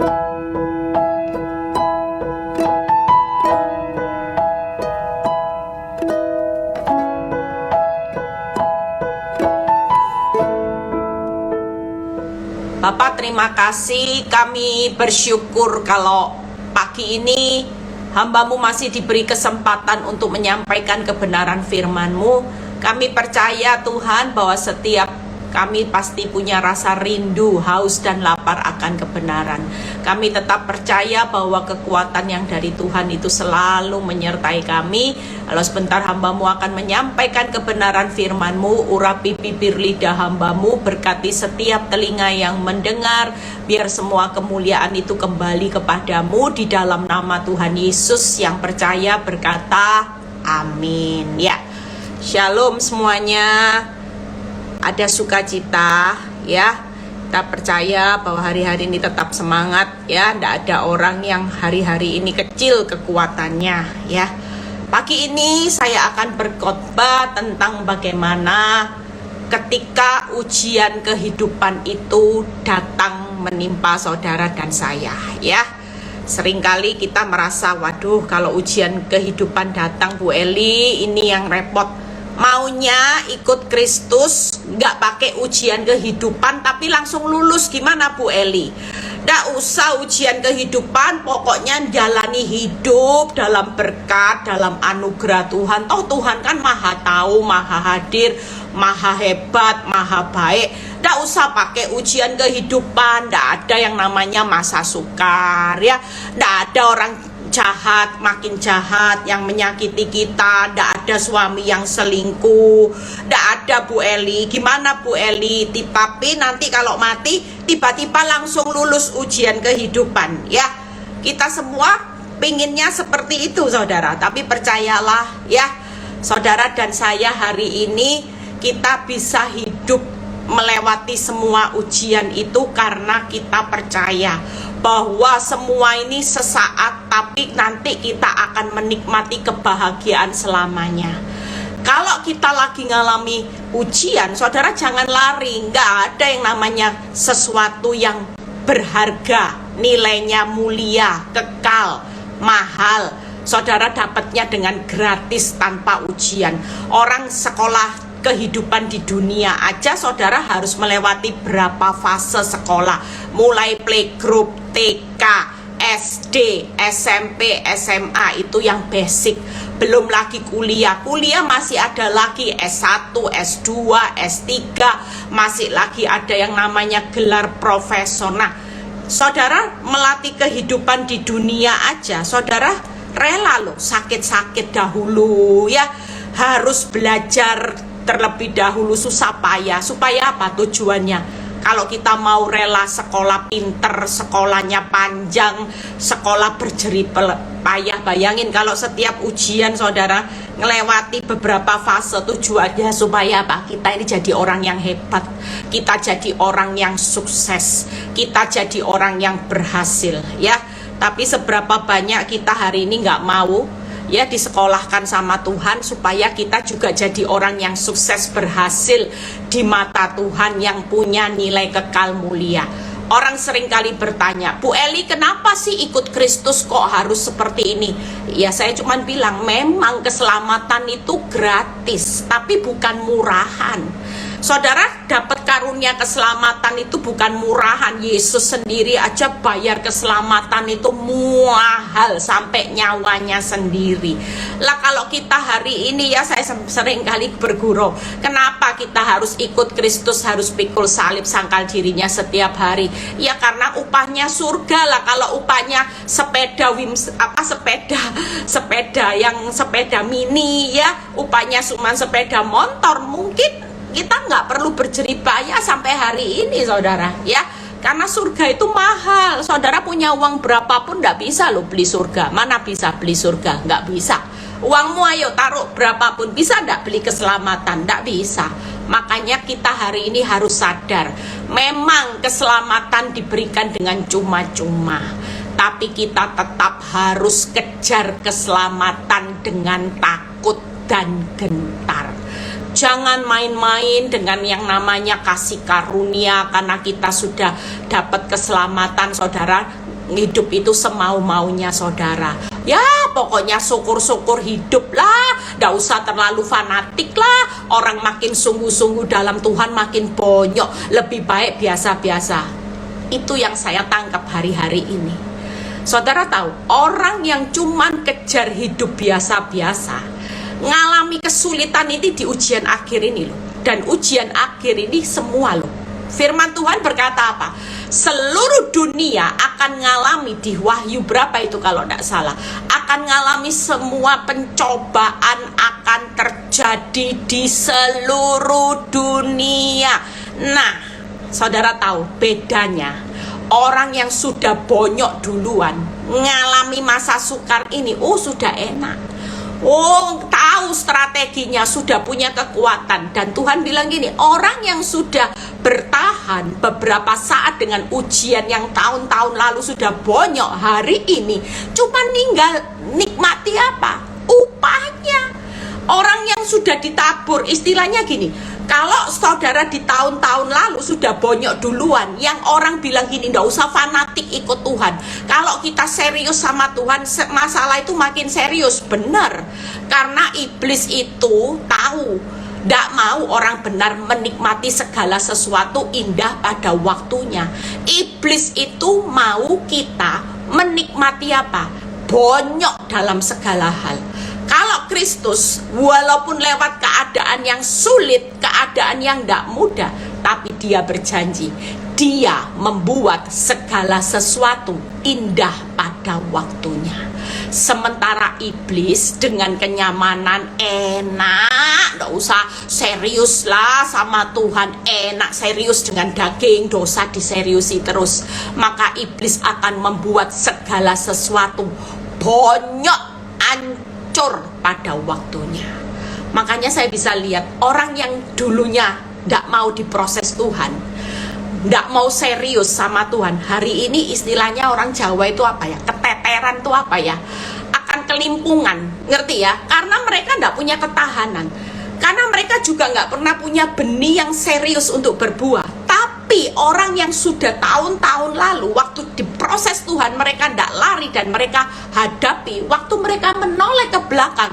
Bapak, terima kasih. Kami bersyukur kalau pagi ini hamba-Mu masih diberi kesempatan untuk menyampaikan kebenaran firman-Mu. Kami percaya Tuhan bahwa setiap kami pasti punya rasa rindu, haus dan lapar akan kebenaran. Kami tetap percaya bahwa kekuatan yang dari Tuhan itu selalu menyertai kami. Kalau sebentar hamba-Mu akan menyampaikan kebenaran firman-Mu, urapi bibir lidah hamba-Mu, berkati setiap telinga yang mendengar, biar semua kemuliaan itu kembali kepadamu. Di dalam nama Tuhan Yesus yang percaya berkata, amin. Ya, shalom semuanya. Ada sukacita ya. Kita percaya bahwa hari-hari ini tetap semangat ya. Tidak ada orang yang hari-hari ini kecil kekuatannya ya. Pagi ini saya akan berkhotbah tentang bagaimana ketika ujian kehidupan itu datang menimpa saudara dan saya ya. Seringkali kita merasa, waduh kalau ujian kehidupan datang Bu Eli, ini yang repot. Maunya ikut Kristus, nggak pakai ujian kehidupan, tapi langsung lulus. Gimana Bu Eli? Nggak usah ujian kehidupan, pokoknya jalani hidup dalam berkat, dalam anugerah Tuhan. Toh Tuhan kan maha tahu, maha hadir, maha hebat, maha baik. Nggak usah pakai ujian kehidupan. Nggak ada yang namanya masa sukar ya. Nggak ada orang jahat makin jahat yang menyakiti kita. Nggak ada suami yang selingkuh, nggak ada Bu Eli. Gimana Bu Eli? Tapi nanti kalau mati tiba-tiba langsung lulus ujian kehidupan ya. Kita semua pinginnya seperti itu saudara. Tapi percayalah ya saudara dan saya, hari ini kita bisa hidup melewati semua ujian itu karena kita percaya bahwa semua ini sesaat, tapi nanti kita akan menikmati kebahagiaan selamanya. Kalau kita lagi ngalami ujian, saudara jangan lari. Nggak ada yang namanya sesuatu yang berharga, nilainya mulia, kekal, mahal. Saudara dapatnya dengan gratis tanpa ujian. Orang sekolah kehidupan di dunia aja saudara harus melewati berapa fase sekolah, mulai playgroup, TK, SD, SMP, SMA, itu yang basic. Belum lagi kuliah. Kuliah masih ada lagi S1, S2, S3, masih lagi ada yang namanya gelar profesor. Nah, saudara melatih kehidupan di dunia aja, saudara rela loh sakit-sakit dahulu ya, harus belajar terlebih dahulu susah payah. Supaya apa tujuannya? Kalau kita mau rela sekolah pinter, sekolahnya panjang, sekolah berjerih payah, bayangin kalau setiap ujian saudara ngelewati beberapa fase, tujuannya supaya apa? Kita ini jadi orang yang hebat, kita jadi orang yang sukses, kita jadi orang yang berhasil ya. Tapi seberapa banyak kita hari ini nggak mau ya disekolahkan sama Tuhan supaya kita juga jadi orang yang sukses, berhasil di mata Tuhan, yang punya nilai kekal mulia. Orang seringkali bertanya, Bu Eli kenapa sih ikut Kristus kok harus seperti ini? Ya saya cuma bilang memang keselamatan itu gratis, tapi bukan murahan. Saudara dapat karunia keselamatan itu bukan murahan. Yesus sendiri aja bayar keselamatan itu mahal sampai nyawanya sendiri. Lah kalau kita hari ini ya, saya sering kali bergurau, kenapa kita harus ikut Kristus, harus pikul salib sangkal dirinya setiap hari? Ya karena upahnya surga lah. Kalau upahnya sepeda sepeda mini ya, upahnya cuma sepeda motor, mungkin kita nggak perlu berjerih payah sampai hari ini saudara ya. Karena surga itu mahal. Saudara punya uang berapapun nggak bisa loh beli surga. Mana bisa beli surga? Nggak bisa. Uangmu ayo taruh berapapun, bisa nggak beli keselamatan? Nggak bisa. Makanya kita hari ini harus sadar, memang keselamatan diberikan dengan cuma-cuma, tapi kita tetap harus kejar keselamatan dengan takut dan gentar. Jangan main-main dengan yang namanya kasih karunia, karena kita sudah dapat keselamatan, saudara. Hidup itu semau-maunya, saudara. Ya, pokoknya syukur-syukur hidup lah. Nggak usah terlalu fanatik lah. Orang makin sungguh-sungguh dalam Tuhan makin bonyok. Lebih baik biasa-biasa. Itu yang saya tangkap hari-hari ini. Saudara tahu, orang yang cuman kejar hidup biasa-biasa ngalami kesulitan ini di ujian akhir ini loh. Dan ujian akhir ini semua loh. Firman Tuhan berkata apa? Seluruh dunia akan ngalami di Wahyu berapa itu kalau tidak salah. Akan ngalami semua pencobaan akan terjadi di seluruh dunia. Nah, saudara tahu bedanya. Orang yang sudah bonyok duluan ngalami masa sukar ini, oh sudah enak. Oh, tahu strateginya, sudah punya kekuatan. Dan Tuhan bilang gini, orang yang sudah bertahan beberapa saat dengan ujian yang tahun-tahun lalu sudah bonyok, hari ini cuma nikmati apa? Upahnya. Orang yang sudah ditabur, istilahnya gini, kalau saudara di tahun-tahun lalu sudah bonyok duluan, yang orang bilang gini, nggak usah fanatik ikut Tuhan. Kalau kita serius sama Tuhan, masalah itu makin serius. Benar, karena iblis itu tahu, nggak mau orang benar menikmati segala sesuatu indah pada waktunya. Iblis itu mau kita menikmati apa? Bonyok dalam segala hal. Kalau Kristus, walaupun lewat keadaan yang sulit, keadaan yang tidak mudah, tapi dia berjanji, dia membuat segala sesuatu indah pada waktunya. Sementara iblis dengan kenyamanan enak, tidak usah serius lah sama Tuhan, enak serius dengan daging, dosa diseriusi terus. Maka iblis akan membuat segala sesuatu bonyok, hancur pada waktunya. Makanya saya bisa lihat orang yang dulunya tidak mau diproses Tuhan, tidak mau serius sama Tuhan, hari ini istilahnya orang Jawa itu apa ya, keteteran itu apa ya, akan kelimpungan, ngerti ya, karena mereka tidak punya ketahanan, karena mereka juga nggak pernah punya benih yang serius untuk berbuah. Tapi orang yang sudah tahun-tahun lalu waktu diproses Tuhan, mereka tidak lari dan mereka hadapi, waktu mereka menoleh ke belakang,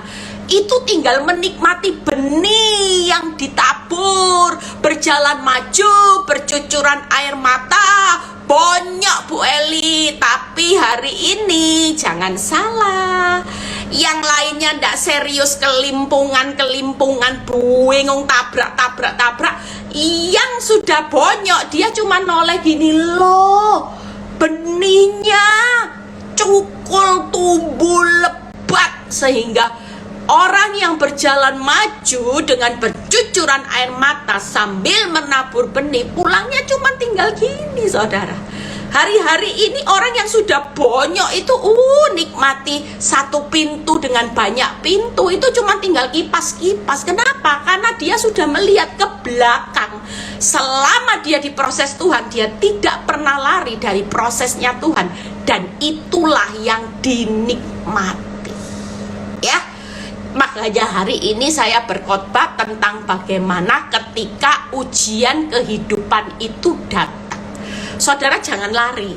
itu tinggal menikmati benih yang ditabur, berjalan maju, bercucuran air mata, bonyok Bu Eli. Tapi hari ini jangan salah, yang lainnya ndak serius, kelimpungan, bingung, tabrak. Yang sudah bonyok, dia cuma noleh gini loh, benihnya cukul, tumbuh lebat, sehingga orang yang berjalan maju dengan bercucuran air mata sambil menabur benih, pulangnya cuma tinggal gini, saudara. Hari-hari ini orang yang sudah bonyok itu nikmati satu pintu dengan banyak pintu, itu cuma tinggal kipas-kipas. Kenapa? Karena dia sudah melihat ke belakang. Selama dia diproses Tuhan, dia tidak pernah lari dari prosesnya Tuhan, dan itulah yang dinikmati. Ya. Makanya hari ini saya berkhotbah tentang bagaimana ketika ujian kehidupan itu datang. Saudara jangan lari,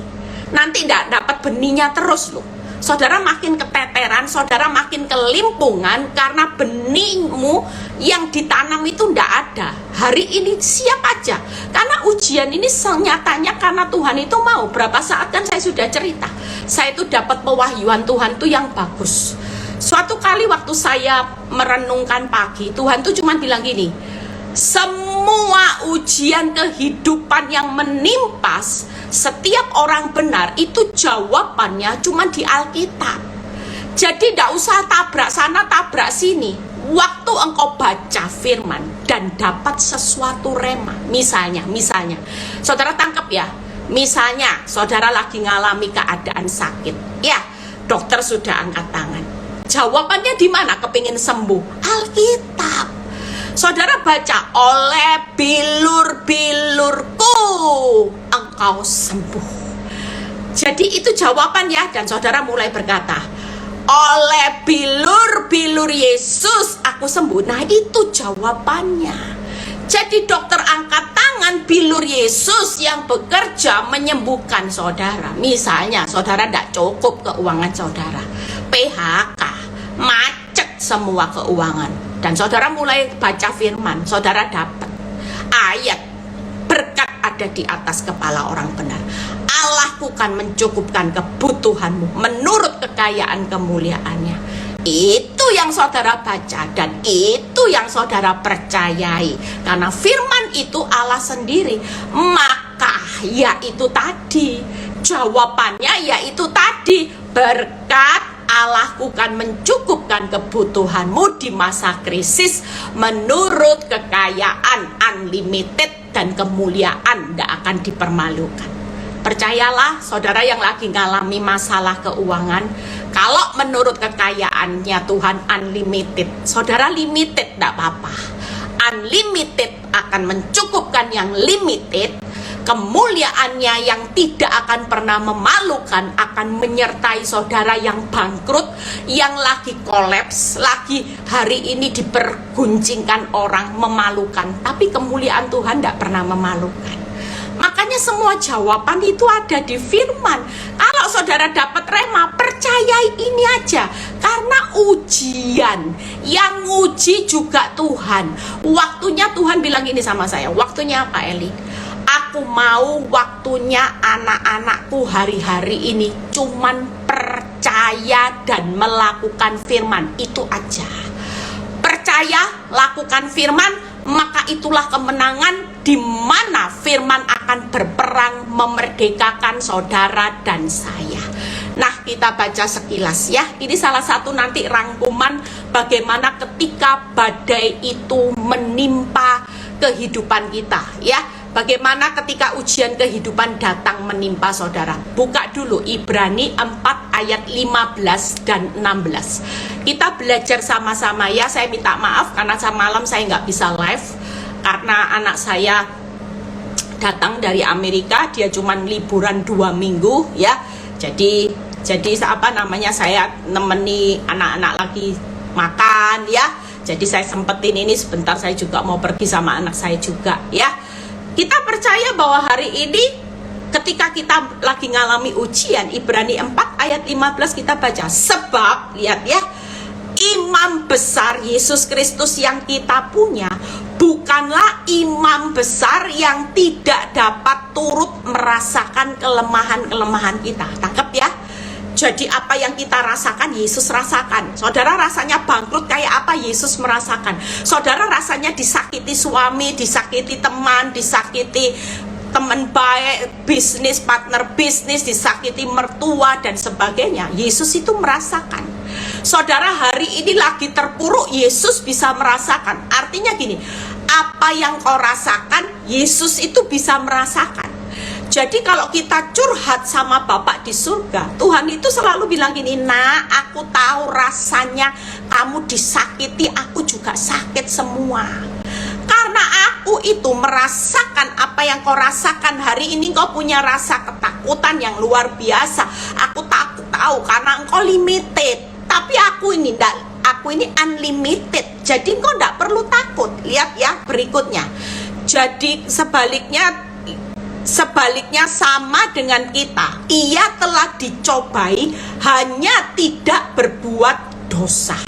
nanti tidak dapat benihnya terus loh. Saudara makin keteteran, saudara makin kelimpungan, karena benihmu yang ditanam itu tidak ada. Hari ini siap aja, karena ujian ini nyatanya karena Tuhan itu mau. Berapa saat kan saya sudah cerita, saya itu dapat pewahyuan Tuhan tuh yang bagus. Suatu kali waktu saya merenungkan pagi, Tuhan tuh cuma bilang gini, semua ujian kehidupan yang menimpa setiap orang benar itu jawabannya cuma di Alkitab. Jadi tidak usah tabrak sana tabrak sini. Waktu engkau baca firman dan dapat sesuatu rema, misalnya saudara tangkap ya, misalnya saudara lagi ngalami keadaan sakit, ya dokter sudah angkat tangan, jawabannya di mana? Kepingin sembuh, Alkitab. Saudara baca, oleh bilur-bilurku engkau sembuh. Jadi itu jawaban ya. Dan saudara mulai berkata, Oleh bilur-bilur Yesus aku sembuh. Nah, itu jawabannya. Jadi dokter angkat tangan bilur Yesus yang bekerja menyembuhkan saudara. Misalnya saudara tidak cukup keuangan saudara, PHK, macet semua keuangan, dan saudara mulai baca firman, saudara dapat ayat, berkat ada di atas kepala orang benar. Allahku kan mencukupkan kebutuhanmu menurut kekayaan kemuliaannya. Itu yang saudara baca dan itu yang saudara percayai. Karena firman itu Allah sendiri. Maka yaitu tadi, jawabannya yaitu tadi, berkat Allahku kan mencukupkan kebutuhanmu di masa krisis menurut kekayaan unlimited dan kemuliaan tidak akan dipermalukan. Percayalah saudara yang lagi ngalami masalah keuangan, kalau menurut kekayaannya Tuhan unlimited, saudara limited tidak apa-apa. Unlimited akan mencukupkan yang limited. Kemuliaannya yang tidak akan pernah memalukan akan menyertai saudara yang bangkrut, yang lagi kolaps, lagi hari ini diperguncingkan orang, memalukan. Tapi kemuliaan Tuhan tidak pernah memalukan. Makanya semua jawaban itu ada di firman. Kalau saudara dapat rema, percayai ini aja. Karena ujian, yang uji juga Tuhan. Waktunya Tuhan bilang ini sama saya. Waktunya apa, Eli? Aku mau waktunya anak-anakku hari-hari ini cuman percaya dan melakukan firman. Itu aja. Percaya, lakukan firman, maka itulah kemenangan, di mana firman akan berperang memerdekakan saudara dan saya. Nah, kita baca sekilas ya. Ini salah satu nanti rangkuman bagaimana ketika badai itu menimpa kehidupan kita ya. Bagaimana ketika ujian kehidupan datang menimpa saudara. Buka dulu Ibrani 4 ayat 15 dan 16. Kita belajar sama-sama ya. Saya minta maaf karena malam saya nggak bisa live, karena anak saya datang dari Amerika. Dia cuman liburan 2 minggu ya. Jadi apa namanya, saya nemeni anak-anak lagi makan ya. Jadi saya sempetin ini sebentar, saya juga mau pergi sama anak saya juga ya. Kita percaya bahwa hari ini ketika kita lagi ngalami ujian, Ibrani 4 ayat 15 kita baca, sebab lihat ya, imam besar Yesus Kristus yang kita punya bukanlah imam besar yang tidak dapat turut merasakan kelemahan-kelemahan kita. Tangkap ya. Jadi apa yang kita rasakan, Yesus rasakan. Saudara rasanya bangkrut kayak apa, Yesus merasakan. Saudara rasanya disakiti suami, disakiti teman, disakiti teman baik, bisnis, partner bisnis, disakiti mertua dan sebagainya. Yesus itu merasakan. Saudara hari ini lagi terpuruk, Yesus bisa merasakan. Artinya gini, apa yang kau rasakan, Yesus itu bisa merasakan. Jadi kalau kita curhat sama Bapak di surga, Tuhan itu selalu bilang gini, nah aku tahu rasanya kamu disakiti, aku juga sakit semua. Karena aku itu merasakan apa yang kau rasakan hari ini. Kau punya rasa ketakutan yang luar biasa. Aku tahu karena engkau limited. Tapi aku ini unlimited. Jadi engkau tidak perlu takut. Lihat ya berikutnya. Jadi sebaliknya sama dengan kita. Ia telah dicobai, hanya tidak berbuat dosa.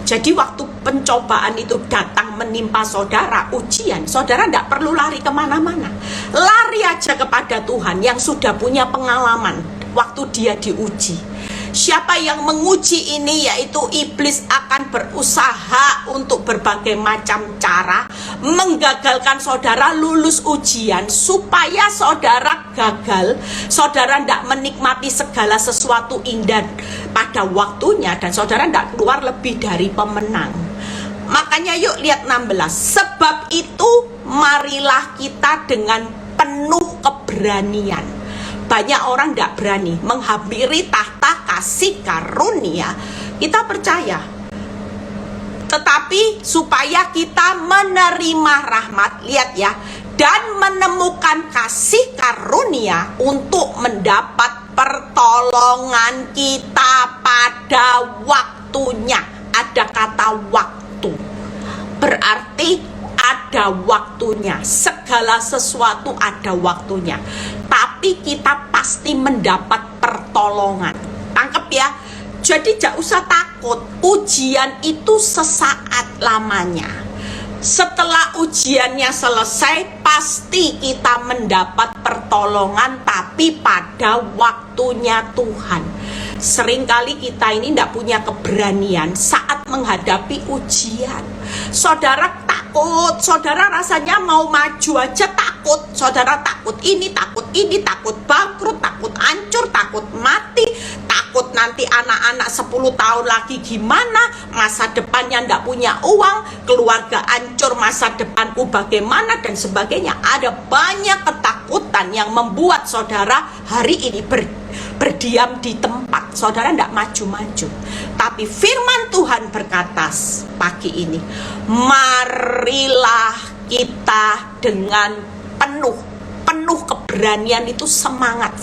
Jadi waktu pencobaan itu datang menimpa saudara, ujian, saudara tidak perlu lari kemana-mana. Lari aja kepada Tuhan yang sudah punya pengalaman waktu dia diuji. Siapa yang menguji ini, yaitu iblis, akan berusaha untuk berbagai macam cara menggagalkan saudara lulus ujian, supaya saudara gagal, saudara tidak menikmati segala sesuatu indah pada waktunya, dan saudara tidak keluar lebih dari pemenang. Makanya yuk lihat 16. Sebab itu marilah kita dengan penuh keberanian. Banyak orang tidak berani menghampiri tahta kasih karunia. Kita percaya, tetapi supaya kita menerima rahmat, lihat ya, dan menemukan kasih karunia untuk mendapat pertolongan kita pada pada waktunya. Ada kata waktu, berarti ada waktunya. Segala sesuatu ada waktunya. Tapi kita pasti mendapat pertolongan. Tangkep ya. Jadi gak usah takut. Ujian itu sesaat lamanya. Setelah ujiannya selesai, pasti kita mendapat pertolongan, tapi pada waktunya Tuhan. Seringkali kita ini tidak punya keberanian saat menghadapi ujian. Saudara takut, saudara rasanya mau maju aja takut. Saudara takut ini, takut bangkrut, takut hancur, takut mati, takut nanti anak-anak 10 tahun lagi gimana, masa depannya tidak punya uang, keluarga hancur, masa depanku bagaimana, dan sebagainya. Ada banyak ketakutan yang membuat saudara hari ini berdiam di tempat. Saudara tidak maju-maju. Tapi firman Tuhan berkata pagi ini, marilah kita dengan penuh keberanian itu semangat.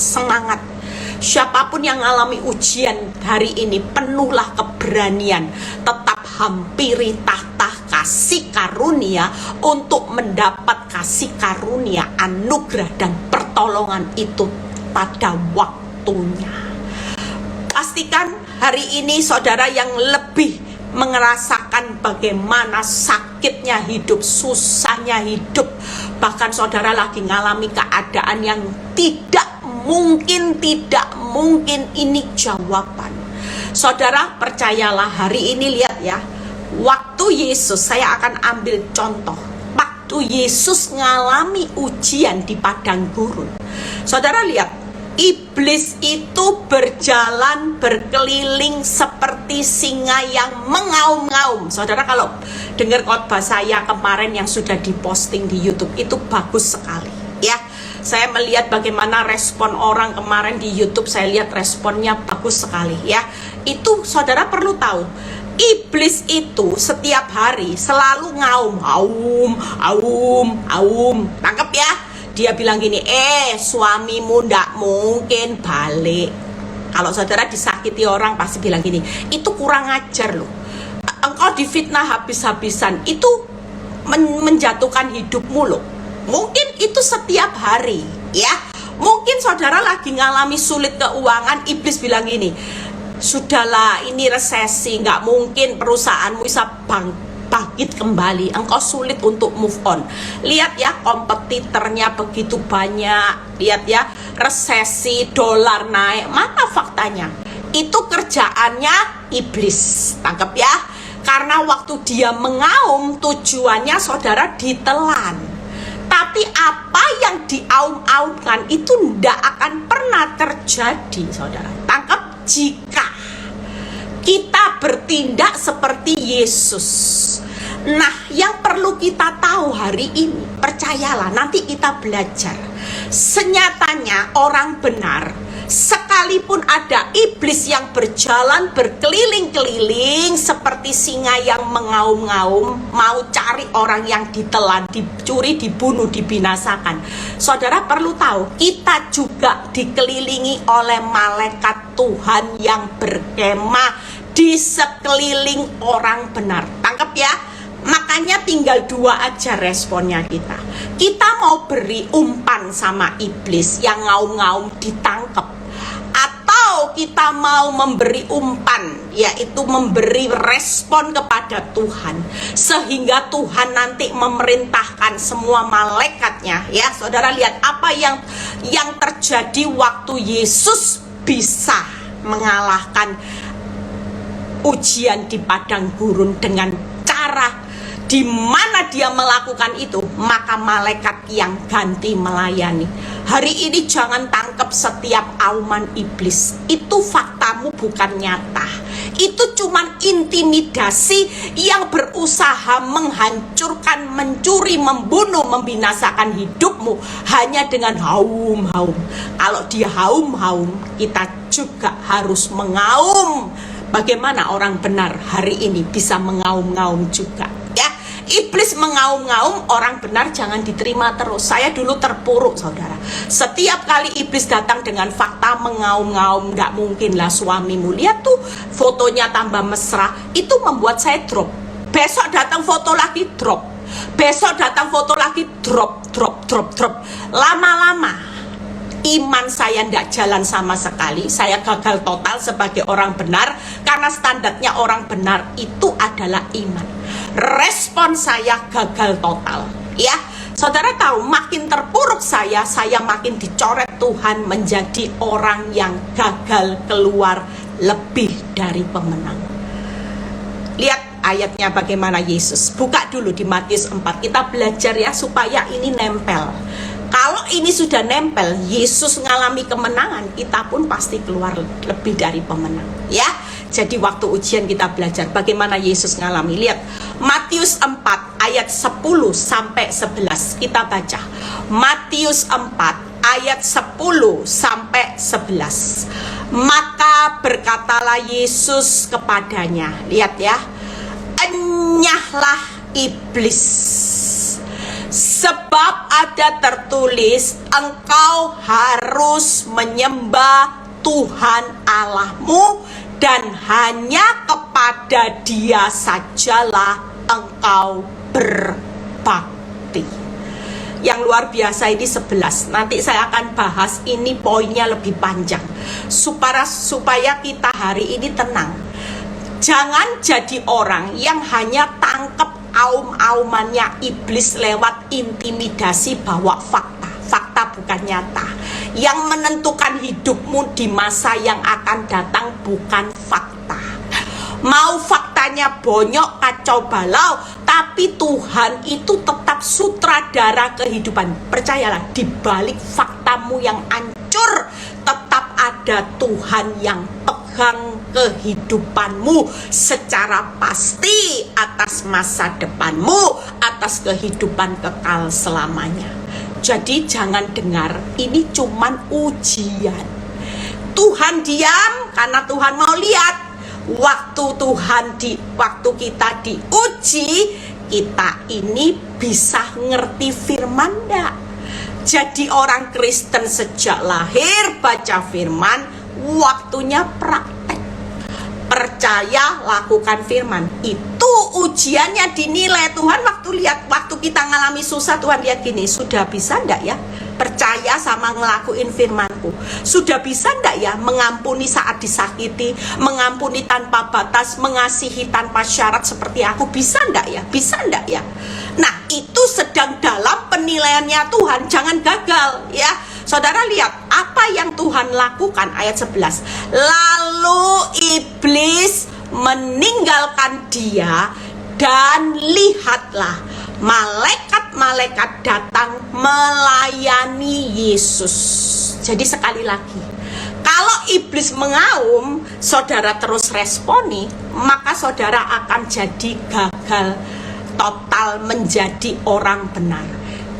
Siapapun yang mengalami ujian hari ini, penuhlah keberanian. Tetap hampiri tahta kasih karunia untuk mendapat kasih karunia, anugerah dan pertolongan itu pada waktunya. Pastikan hari ini saudara yang lebih merasakan bagaimana sakitnya hidup, susahnya hidup, bahkan saudara lagi ngalami keadaan yang tidak mungkin ini jawaban. Saudara percayalah hari ini, lihat ya, waktu Yesus, saya akan ambil contoh, waktu Yesus ngalami ujian di padang gurun. Saudara lihat, iblis itu berjalan berkeliling seperti singa yang mengaum-ngaum. Saudara kalau dengar khotbah saya kemarin yang sudah diposting di YouTube, itu bagus sekali ya. Saya melihat bagaimana respon orang kemarin di YouTube, saya lihat responnya bagus sekali ya. Itu saudara perlu tahu, iblis itu setiap hari selalu ngaum, aum. Tangkap ya. Dia bilang gini, suamimu ndak mungkin balik. Kalau saudara disakiti orang pasti bilang gini, itu kurang ajar loh, engkau difitnah habis-habisan, itu menjatuhkan hidupmu loh. Mungkin itu setiap hari ya. Mungkin saudara lagi ngalami sulit keuangan, iblis bilang gini, sudahlah ini resesi, nggak mungkin perusahaanmu bisa bangkit kembali, engkau sulit untuk move on. Lihat ya, kompetitornya begitu banyak. Lihat ya, resesi, dolar naik. Mana faktanya? Itu kerjaannya iblis. Tangkap ya. Karena waktu dia mengaum, tujuannya saudara ditelan. Tapi apa yang diaum-aumkan itu tidak akan pernah terjadi, saudara. Tangkap, jika kita bertindak seperti Yesus. Nah, yang perlu kita tahu hari ini, percayalah, nanti kita belajar. Senyatanya orang benar, sekalipun ada iblis yang berjalan berkeliling-keliling seperti singa yang mengaum-ngaum, mau cari orang yang ditelan, dicuri, dibunuh, dibinasakan. Saudara perlu tahu, kita juga dikelilingi oleh malaikat Tuhan yang berkemah di sekeliling orang benar. Tangkap ya. Makanya tinggal dua aja responnya kita. Kita mau beri umpan sama iblis yang ngaum-ngaum ditangkap, atau kita mau memberi umpan, yaitu memberi respon kepada Tuhan, sehingga Tuhan nanti memerintahkan semua malaikatnya ya. Saudara lihat apa yang terjadi waktu Yesus bisa mengalahkan ujian di padang gurun dengan cara di mana dia melakukan itu, maka malaikat yang ganti melayani. Hari ini jangan tangkap setiap auman iblis. Itu faktamu bukan nyata. Itu cuman intimidasi yang berusaha menghancurkan, mencuri, membunuh, membinasakan hidupmu hanya dengan haum-haum. Kalau dia haum-haum, kita juga harus mengaum. Bagaimana orang benar hari ini bisa mengaum-ngaum juga ya. Iblis mengaum-ngaum, orang benar jangan diterima terus. Saya dulu terpuruk, saudara. Setiap kali iblis datang dengan fakta mengaum-ngaum, nggak mungkin lah suamimu. Lihat tuh fotonya tambah mesra, itu membuat saya drop. Besok datang foto lagi, drop. Besok datang foto lagi, drop. Lama-lama iman saya tidak jalan sama sekali. Saya gagal total sebagai orang benar, karena standarnya orang benar itu adalah iman. Respon saya gagal total, ya. Saudara tahu, makin terpuruk saya makin dicoret Tuhan menjadi orang yang gagal keluar lebih dari pemenang. Lihat ayatnya bagaimana Yesus. Buka dulu di Matius 4. Kita belajar ya supaya ini nempel. Kalau ini sudah nempel, Yesus mengalami kemenangan, kita pun pasti keluar lebih dari pemenang, ya. Jadi waktu ujian kita belajar bagaimana Yesus mengalami. Lihat Matius 4 ayat 10 sampai 11. Kita baca Matius 4 ayat 10 sampai 11. Maka berkatalah Yesus kepadanya, lihat ya, enyahlah iblis, sebab ada tertulis, engkau harus menyembah Tuhan Allahmu, dan hanya kepada Dia sajalah engkau berbakti. Yang luar biasa ini 11. Nanti saya akan bahas, ini poinnya lebih panjang, supaya kita hari ini tenang. Jangan jadi orang yang hanya tangkap aum-aumannya iblis lewat intimidasi bahwa fakta bukan nyata. Yang menentukan hidupmu di masa yang akan datang bukan fakta. Mau faktanya bonyok, kacau balau, tapi Tuhan itu tetap sutradara kehidupan. Percayalah, di balik faktamu yang hancur, tetap ada Tuhan yang pegang kehidupanmu secara pasti atas masa depanmu, atas kehidupan kekal selamanya. Jadi jangan dengar ini cuman ujian. Tuhan diam karena Tuhan mau lihat. Waktu kita diuji, kita ini bisa ngerti firman enggak? Jadi orang Kristen sejak lahir baca firman, waktunya praktek. Percaya, lakukan firman. Itu ujiannya dinilai Tuhan. Waktu kita ngalami susah, Tuhan lihat gini, sudah bisa enggak ya percaya sama ngelakuin firmanku? Sudah bisa enggak ya mengampuni saat disakiti, mengampuni tanpa batas, mengasihi tanpa syarat seperti aku? Bisa enggak ya? Bisa enggak ya? Nah, itu sedang dalam penilaiannya Tuhan. Jangan gagal ya. Saudara lihat apa yang Tuhan lakukan ayat 11. Lalu iblis meninggalkan dia, dan lihatlah malaikat-malaikat datang melayani Yesus. Jadi sekali lagi, kalau iblis mengaum, saudara terus responi, maka saudara akan jadi gagal total menjadi orang benar.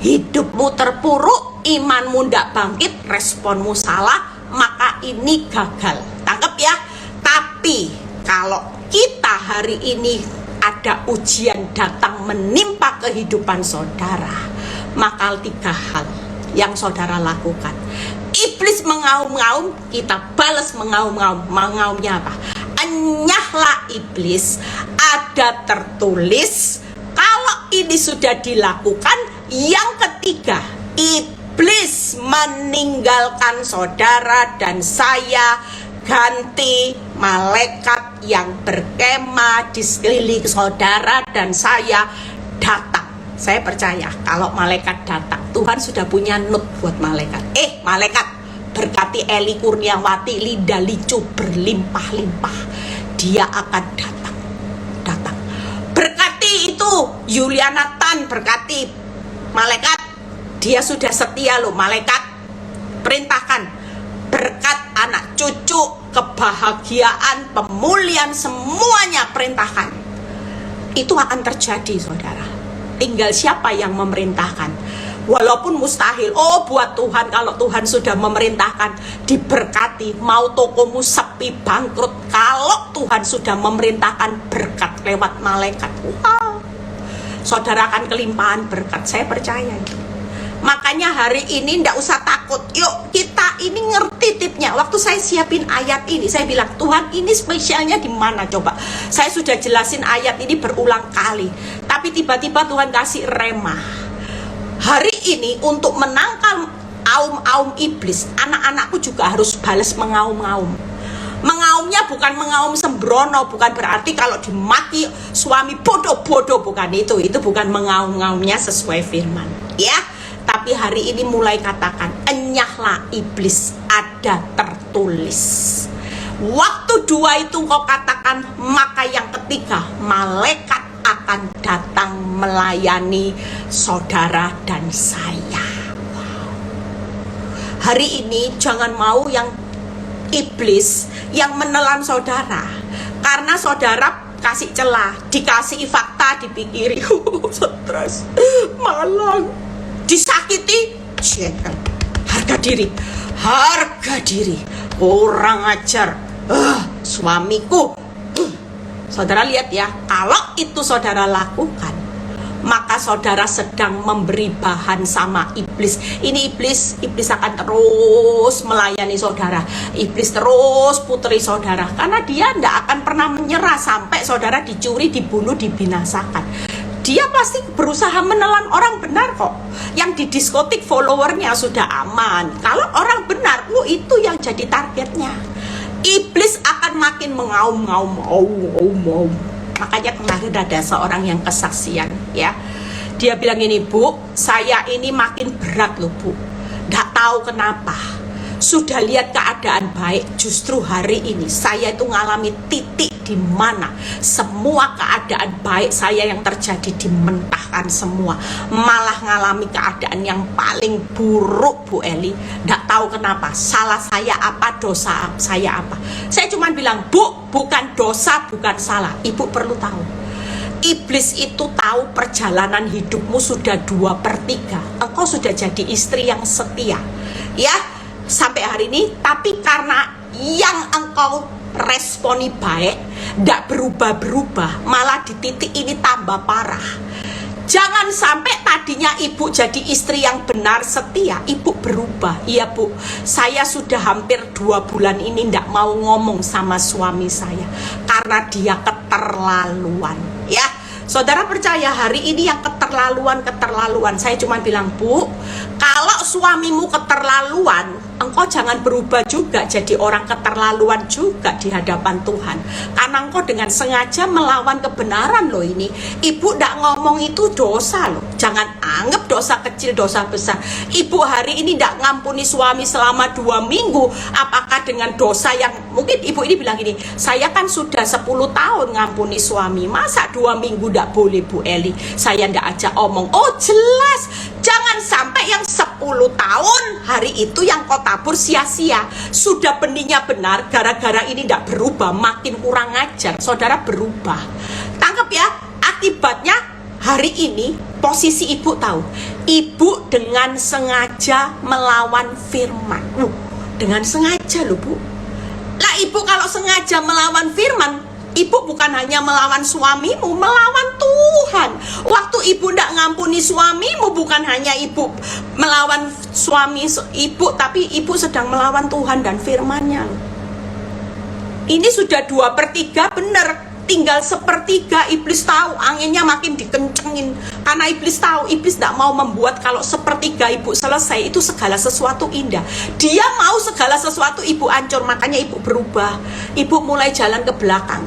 Hidupmu terpuruk, imanmu tidak bangkit, responmu salah, maka ini gagal. Tangkap ya. Tapi kalau kita hari ini ada ujian datang menimpa kehidupan saudara, maka 3 hal yang saudara lakukan. Iblis mengaum-ngaum, kita balas mengaum-ngaum. Mengaumnya apa? Enyahlah iblis, ada tertulis. Kalau ini sudah dilakukan, yang ketiga, iblis meninggalkan saudara dan saya, ganti malaikat yang berkemah di sekeliling saudara dan saya datang. Saya percaya kalau malaikat datang, Tuhan sudah punya note buat malaikat. Malaikat, berkati Eli Kurniawati, Linda Licu berlimpah-limpah. Dia akan datang. Berkati itu Yuliana Tan, berkati malaikat. Dia sudah setia loh, malaikat. Perintahkan berkat anak cucu, kebahagiaan, pemulihan, semuanya perintahkan. Itu akan terjadi saudara. Tinggal siapa yang memerintahkan. Walaupun mustahil, buat Tuhan, kalau Tuhan sudah memerintahkan, diberkati. Mau tokomu sepi, bangkrut, kalau Tuhan sudah memerintahkan berkat lewat malaikat, saudara akan kelimpahan berkat. Saya percaya. Makanya hari ini ndak usah takut. Yuk kita ini ngerti tipnya. Waktu saya siapin ayat ini, saya bilang, Tuhan ini spesialnya di mana coba? Saya sudah jelasin ayat ini berulang kali. Tapi tiba-tiba Tuhan kasih rema. Hari ini untuk menangkal aum-aum iblis, anak-anakku juga harus balas mengaum-ngaum. Mengaumnya bukan mengaum sembrono, bukan berarti kalau dimaki suami bodoh-bodoh, bukan itu bukan mengaum-ngaumnya sesuai firman ya. Tapi hari ini mulai katakan, enyahlah iblis, ada tertulis. Waktu 2 itu kau katakan, maka yang ketiga malaikat akan datang melayani saudara dan saya. Hari ini jangan mau yang iblis yang menelan saudara, karena saudara kasih celah, dikasih fakta, dipikiri stres, malang, disakiti, harga diri, kurang ajar, suamiku. Saudara lihat ya, kalau itu saudara lakukan, maka saudara sedang memberi bahan sama iblis. Ini iblis akan terus melayani saudara. Iblis terus putri saudara, karena dia tidak akan pernah menyerah sampai saudara dicuri, dibunuh, dibinasakan. Dia pasti berusaha menelan orang benar kok. Yang di diskotik followernya sudah aman. Kalau orang benar, itu yang jadi targetnya. Iblis akan makin mengaum-ngaum. Makanya kemarin ada seorang yang kesaksian ya. Dia bilang ini, Bu, saya ini makin berat loh Bu. Nggak tahu kenapa. Sudah lihat keadaan baik, justru hari ini saya itu ngalami titik di mana semua keadaan baik saya yang terjadi dimentahkan semua. Malah ngalami keadaan yang paling buruk Bu Eli. Nggak tahu kenapa. Salah saya apa, dosa saya apa. Saya cuma bilang, Bu, bukan dosa, bukan salah. Ibu perlu tahu. Iblis itu tahu perjalanan hidupmu sudah 2/3. Engkau sudah jadi istri yang setia. Ya, sampai hari ini. Tapi karena yang engkau responi baik, tidak berubah-berubah, malah di titik ini tambah parah. Jangan sampai tadinya ibu jadi istri yang benar setia, ibu berubah. Iya Bu, saya sudah hampir 2 bulan ini tidak mau ngomong sama suami saya karena dia keterlaluan. Ya, saudara percaya hari ini yang keterlaluan. Saya cuma bilang, Bu, kalau suamimu keterlaluan, engkau jangan berubah juga jadi orang keterlaluan juga di hadapan Tuhan. Karena engkau dengan sengaja melawan kebenaran loh ini. Ibu tidak ngomong itu dosa loh. Jangan anggap dosa kecil, dosa besar. Ibu hari ini tidak ngampuni suami selama 2 minggu. Apakah dengan dosa yang mungkin ibu ini bilang gini, saya kan sudah 10 tahun ngampuni suami. Masa 2 minggu tidak boleh Bu Eli? Saya tidak ajak omong. Oh jelas. Jangan sampai yang 10 tahun hari itu yang kau tabur sia-sia. Sudah benihnya benar, gara-gara ini tidak berubah, makin kurang ajar. Saudara berubah. Tangkap ya, akibatnya hari ini posisi ibu tahu. Ibu dengan sengaja melawan firman. Dengan sengaja loh Bu. Lah ibu kalau sengaja melawan firman, ibu bukan hanya melawan suamimu, melawan Tuhan. Waktu ibu tidak ngampuni suamimu, bukan hanya ibu melawan suami ibu, tapi ibu sedang melawan Tuhan dan firman-Nya. Ini sudah 2/3 benar. Tinggal 1/3 iblis tahu, anginnya makin dikencengin. Karena iblis tahu, iblis tidak mau membuat kalau 1/3 ibu selesai, itu segala sesuatu indah. Dia mau segala sesuatu ibu hancur, makanya ibu berubah. Ibu mulai jalan ke belakang.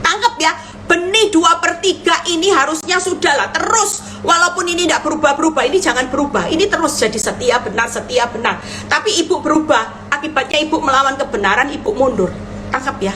Tangkap ya, benih 2/3 ini harusnya sudahlah terus. Walaupun ini tidak berubah-berubah, ini jangan berubah. Ini terus jadi setia benar. Tapi ibu berubah, akibatnya ibu melawan kebenaran, ibu mundur. Tangkap ya.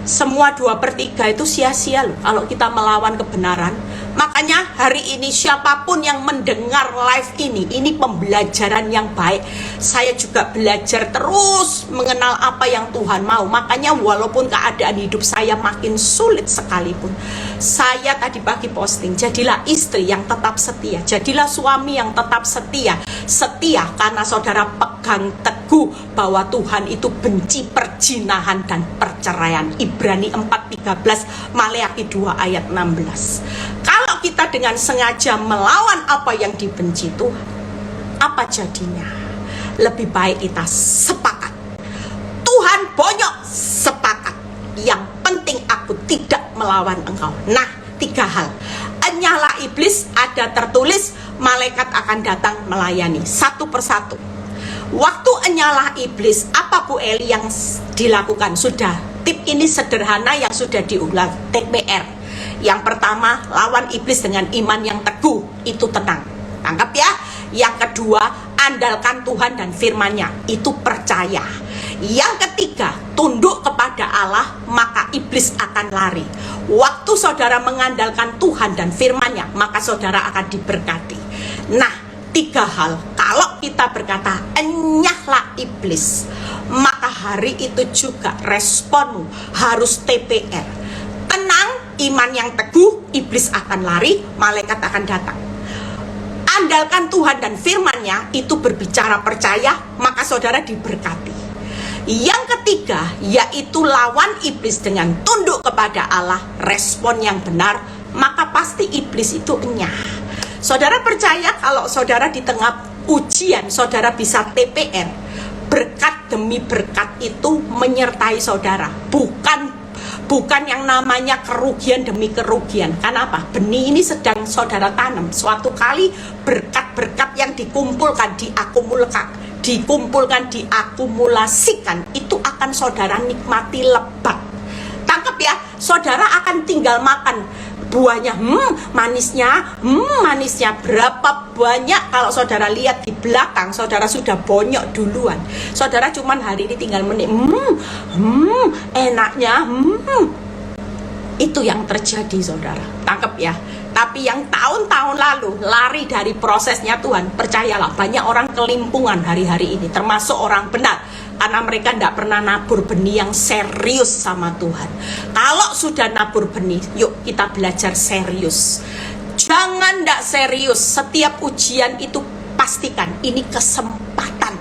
Semua 2/3 itu sia-sia loh kalau kita melawan kebenaran. Makanya hari ini siapapun yang mendengar live ini pembelajaran yang baik. Saya juga belajar terus mengenal apa yang Tuhan mau. Makanya walaupun keadaan hidup saya makin sulit sekalipun, saya tadi pagi posting, jadilah istri yang tetap setia, jadilah suami yang tetap setia. Setia karena saudara pegang teguh bahwa Tuhan itu benci perjinahan dan perceraian. Ibrani 4:13, Maleakhi 2 ayat 16. Kalau kita dengan sengaja melawan apa yang dibenci Tuhan, apa jadinya? Lebih baik kita sepakat. Tuhan bonyok, sepakat. Yang penting aku tidak melawan engkau. Nah, 3 hal. Nyala iblis, ada tertulis malaikat akan datang melayani satu persatu. Waktu nyala iblis, apa Bu Eli yang dilakukan? Sudah, tip ini sederhana yang sudah diulang, TPR. Yang pertama, lawan iblis dengan iman yang teguh, itu tenang. Tangkap ya. Yang kedua, andalkan Tuhan dan firman-Nya, itu percaya. Yang ketiga, tunduk kepada Allah, maka iblis akan lari. Waktu saudara mengandalkan Tuhan dan firman-Nya, maka saudara akan diberkati. Nah, 3 hal. Kalau kita berkata, enyahlah iblis, maka hari itu juga responmu harus TPR. Tenang, iman yang teguh, iblis akan lari, malaikat akan datang. Andalkan Tuhan dan firman-Nya, itu berbicara percaya, maka saudara diberkati. Yang ketiga, yaitu lawan iblis dengan tunduk kepada Allah, respon yang benar, maka pasti iblis itu enyah. Saudara percaya kalau saudara di tengah ujian, saudara bisa TPR. Berkat demi berkat itu menyertai saudara, bukan yang namanya kerugian demi kerugian. Kenapa? Benih ini sedang saudara tanam. Suatu kali berkat-berkat yang dikumpulkan, diakumulasikan, itu akan saudara nikmati lebat. Tangkap ya, saudara akan tinggal makan buahnya. Manisnya berapa banyak. Kalau saudara lihat di belakang, saudara sudah bonyok duluan. Saudara cuman hari ini tinggal enaknya. Itu yang terjadi, saudara. Tangkap ya. Tapi yang tahun-tahun lalu lari dari prosesnya Tuhan, percayalah, banyak orang kelimpungan hari-hari ini, termasuk orang benar, karena mereka tidak pernah nabur benih yang serius sama Tuhan. Kalau sudah nabur benih, yuk kita belajar serius. Jangan tidak serius. Setiap ujian itu pastikan ini kesempatan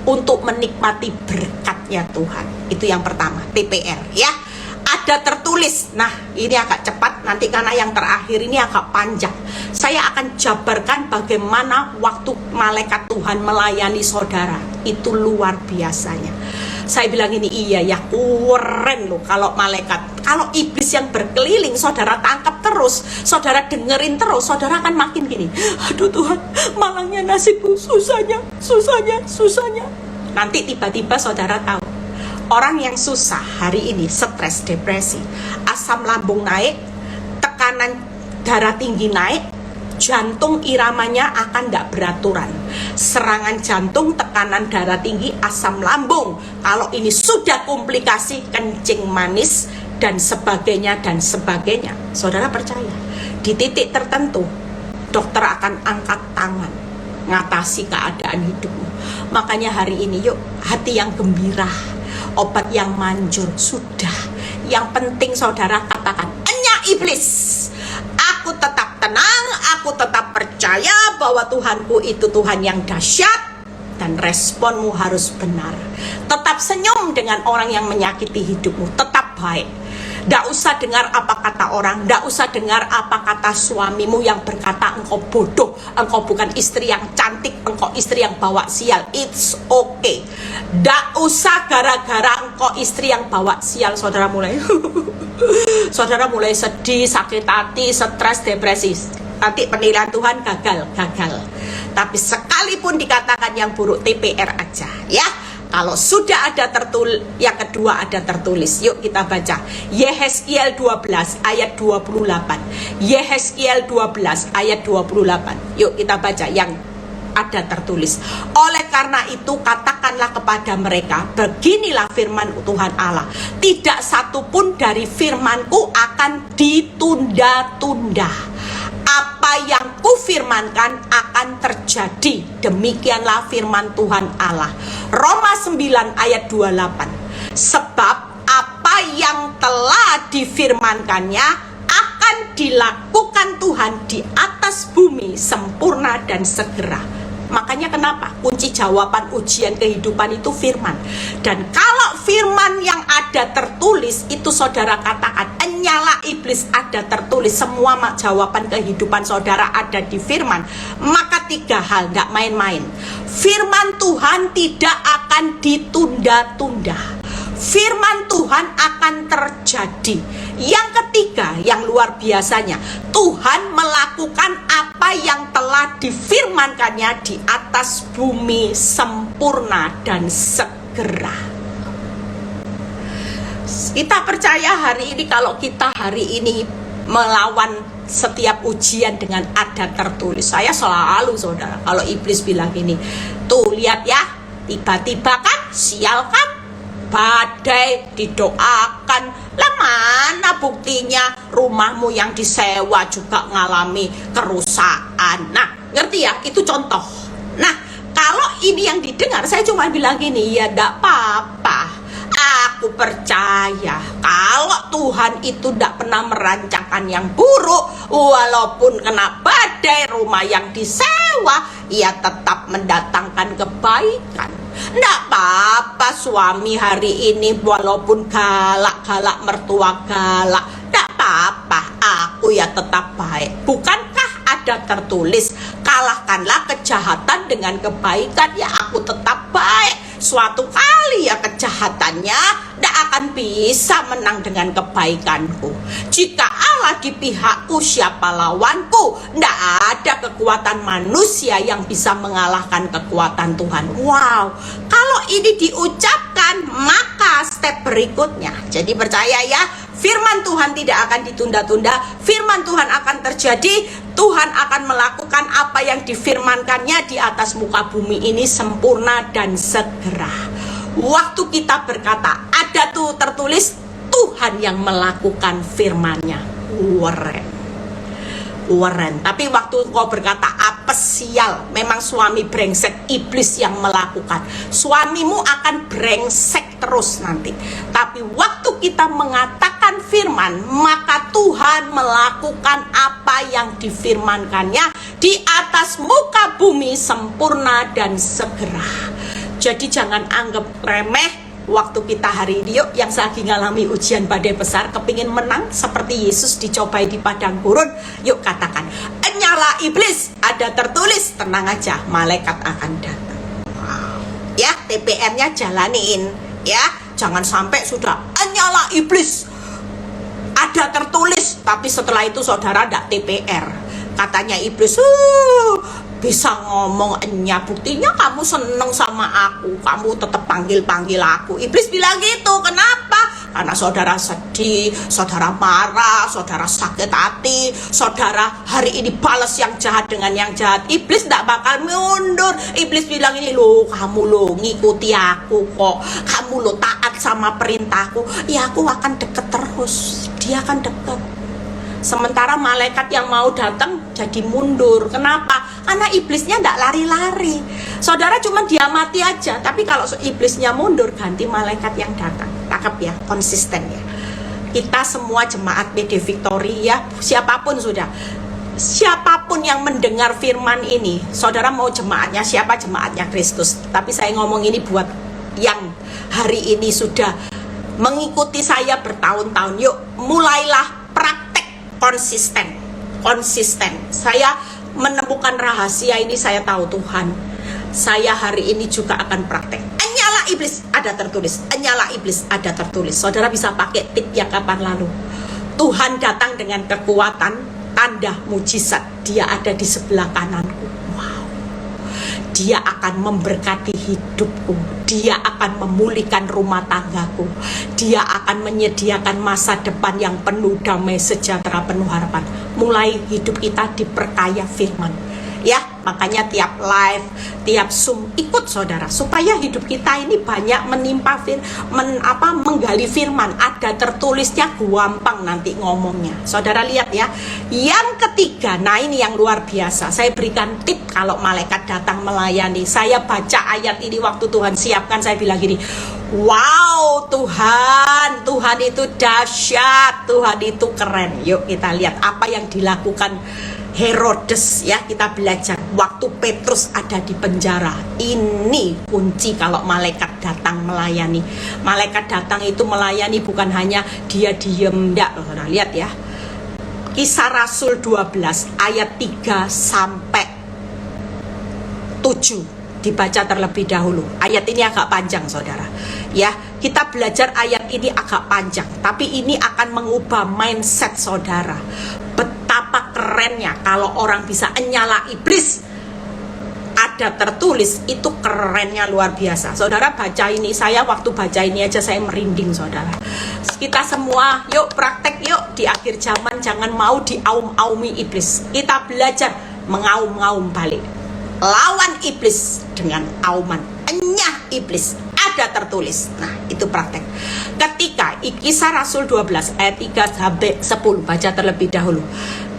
untuk menikmati berkatnya Tuhan. Itu yang pertama, TPR ya. Ada tertulis. Nah, ini agak cepat nanti karena yang terakhir ini agak panjang. Saya akan jabarkan bagaimana waktu malaikat Tuhan melayani saudara. Itu luar biasanya. Saya bilang ini iya ya, keren loh kalau malaikat. Kalau iblis yang berkeliling, saudara tangkap terus, saudara dengerin terus, saudara akan makin gini. Aduh Tuhan, malangnya nasibku, susahnya. Nanti tiba-tiba saudara tahu. Orang yang susah hari ini, stres, depresi, asam lambung naik, tekanan darah tinggi naik, jantung iramanya akan tidak beraturan. Serangan jantung, tekanan darah tinggi, asam lambung. Kalau ini sudah komplikasi, kencing manis, dan sebagainya. Saudara percaya, di titik tertentu, dokter akan angkat tangan, ngatasi keadaan hidupmu. Makanya hari ini yuk, hati yang gembira, obat yang manjur, sudah. Yang penting saudara katakan, enyah iblis, aku tetap tenang, aku tetap percaya bahwa Tuhanku itu Tuhan yang dahsyat, dan responmu harus benar. Tetap senyum dengan orang yang menyakiti hidupmu, tetap baik. Tidak usah dengar apa kata orang, tidak usah dengar apa kata suamimu yang berkata engkau bodoh, engkau bukan istri yang cantik, engkau istri yang bawa sial. It's okay. Tidak usah gara-gara engkau istri yang bawa sial, saudara mulai saudara mulai sedih, sakit hati, stres, depresi. Nanti penilaian Tuhan gagal. Tapi sekalipun dikatakan yang buruk, TPR aja ya. Kalau sudah ada tertulis, yang kedua ada tertulis. Yuk kita baca. Yehezkiel 12 ayat 28. Yehezkiel 12 ayat 28. Yuk kita baca yang ada tertulis. Oleh karena itu katakanlah kepada mereka, beginilah firman Tuhan Allah, tidak satupun dari firmanku akan ditunda-tunda. Apa yang kufirmankan akan terjadi. Demikianlah firman Tuhan Allah. Roma 9 ayat 28. Sebab apa yang telah difirmankannya akan dilakukan Tuhan di atas bumi sempurna dan segera. Makanya kenapa? Kunci jawaban ujian kehidupan itu firman. Dan kalau firman yang ada tertulis itu saudara katakan, enyala iblis, ada tertulis. tertulis, semua jawaban kehidupan saudara ada di firman, maka 3 hal, gak main-main. Firman Tuhan tidak akan ditunda-tunda. Firman Tuhan akan terjadi. Yang ketiga, yang luar biasanya, Tuhan melakukan apa yang telah difirmankannya di atas bumi sempurna dan segera. Kita percaya hari ini, kalau kita hari ini melawan setiap ujian dengan ada tertulis. Saya selalu, saudara, kalau iblis bilang gini, tuh lihat ya, tiba-tiba kan, sial kan, badai didoakan, lah mana buktinya rumahmu yang disewa juga ngalami kerusakan. Nah, ngerti ya, itu contoh. Nah, kalau ini yang didengar, saya cuma bilang gini, ya enggak apa-apa. Aku percaya kalau Tuhan itu tidak pernah merancangkan yang buruk, walaupun kena badai, rumah yang disewa, ia tetap mendatangkan kebaikan. Nggak apa-apa suami hari ini walaupun galak-galak, mertua galak, nggak apa-apa, aku ya tetap baik. Bukankah ada tertulis, kalahkanlah kejahatan dengan kebaikan, ya aku tetap baik. Suatu kali ya kejahatannya tidak akan bisa menang dengan kebaikanku. Jika Allah di pihakku, siapa lawanku? Tidak ada kekuatan manusia yang bisa mengalahkan kekuatan Tuhan. Wow, kalau ini diucapkan, maka step berikutnya. Jadi percaya ya, firman Tuhan tidak akan ditunda-tunda. Firman Tuhan akan terjadi. Tuhan akan melakukan apa yang difirmankannya di atas muka bumi ini sempurna dan segera. Waktu kita berkata, ada tuh tertulis, Tuhan yang melakukan firman-Nya. Weren. Tapi waktu kau berkata, apa sial, memang suami brengsek, iblis yang melakukan. Suamimu akan brengsek terus nanti. Tapi waktu kita mengatakan firman, maka Tuhan melakukan apa yang difirmankannya di atas muka bumi sempurna dan segera. Jadi jangan anggap remeh waktu kita hari ini. Yuk, yang lagi ngalami ujian badai besar, kepingin menang seperti Yesus dicobai di padang gurun, yuk katakan, nyala iblis, ada tertulis, tenang aja, malaikat akan datang. Wow. Ya, TPM-nya jalanin ya, jangan sampai sudah nyala iblis, ada tertulis, tapi setelah itu saudara ndak TPR. Katanya iblis, bisa ngomong enya, buktinya kamu seneng sama aku, kamu tetap panggil-panggil aku. Iblis bilang gitu, kenapa? Karena saudara sedih, saudara marah, saudara sakit hati, saudara hari ini balas yang jahat dengan yang jahat. Iblis tidak bakal mundur. Iblis bilang ini, loh kamu loh ngikuti aku kok, kamu loh taat sama perintahku, ya aku akan deket terus, dia akan deket. Sementara malaikat yang mau datang jadi mundur. Kenapa? Karena iblisnya tidak lari-lari. Saudara cuma diamati aja. Tapi kalau iblisnya mundur, ganti malaikat yang datang. Cakep ya, konsisten ya. Kita semua jemaat BD Victory ya, siapapun sudah, siapapun yang mendengar firman ini, saudara mau jemaatnya siapa? Jemaatnya Kristus. Tapi saya ngomong ini buat yang hari ini sudah mengikuti saya bertahun-tahun. Yuk, mulailah konsisten. Saya menemukan rahasia ini, saya tahu Tuhan. Saya hari ini juga akan praktek. Nyala iblis, ada tertulis. Nyala iblis, ada tertulis. Saudara bisa pakai tip yang kapan lalu. Tuhan datang dengan kekuatan, tanda mujizat. Dia ada di sebelah kananku. Wow. Dia akan memberkati hidupku. Dia akan memulihkan rumah tanggaku. Dia akan menyediakan masa depan yang penuh damai, sejahtera, penuh harapan. Mulai hidup kita diperkaya firman. Ya, makanya tiap live, tiap Zoom ikut saudara, supaya hidup kita ini banyak menimpa menggali firman. Ada tertulisnya, gampang nanti ngomongnya. Saudara lihat ya. Yang ketiga, nah ini yang luar biasa. Saya berikan tip kalau malaikat datang melayani. Saya baca ayat ini waktu Tuhan siapkan, saya bilang gini, wow, Tuhan itu dahsyat, Tuhan itu keren. Yuk kita lihat apa yang dilakukan Herodes ya, kita belajar waktu Petrus ada di penjara. Ini kunci kalau malaikat datang melayani. Malaikat datang itu melayani bukan hanya dia diem, enggak. Nah, lihat ya, Kisah Rasul 12 ayat 3 sampai 7 dibaca terlebih dahulu. Ayat ini agak panjang saudara. Ya, kita belajar ayat ini agak panjang, tapi ini akan mengubah mindset saudara. Betapa kerennya kalau orang bisa nyala iblis. Ada tertulis, itu kerennya luar biasa. Saudara baca ini, saya waktu baca ini aja saya merinding saudara. Kita semua yuk praktek yuk, di akhir zaman jangan mau diaum-aumi iblis. Kita belajar mengaum-ngaum balik. Lawan iblis dengan auman. Enyah iblis, ada tertulis. Nah itu praktek. Ketika Kisah Rasul 12 ayat 3 sampai 10, baca terlebih dahulu.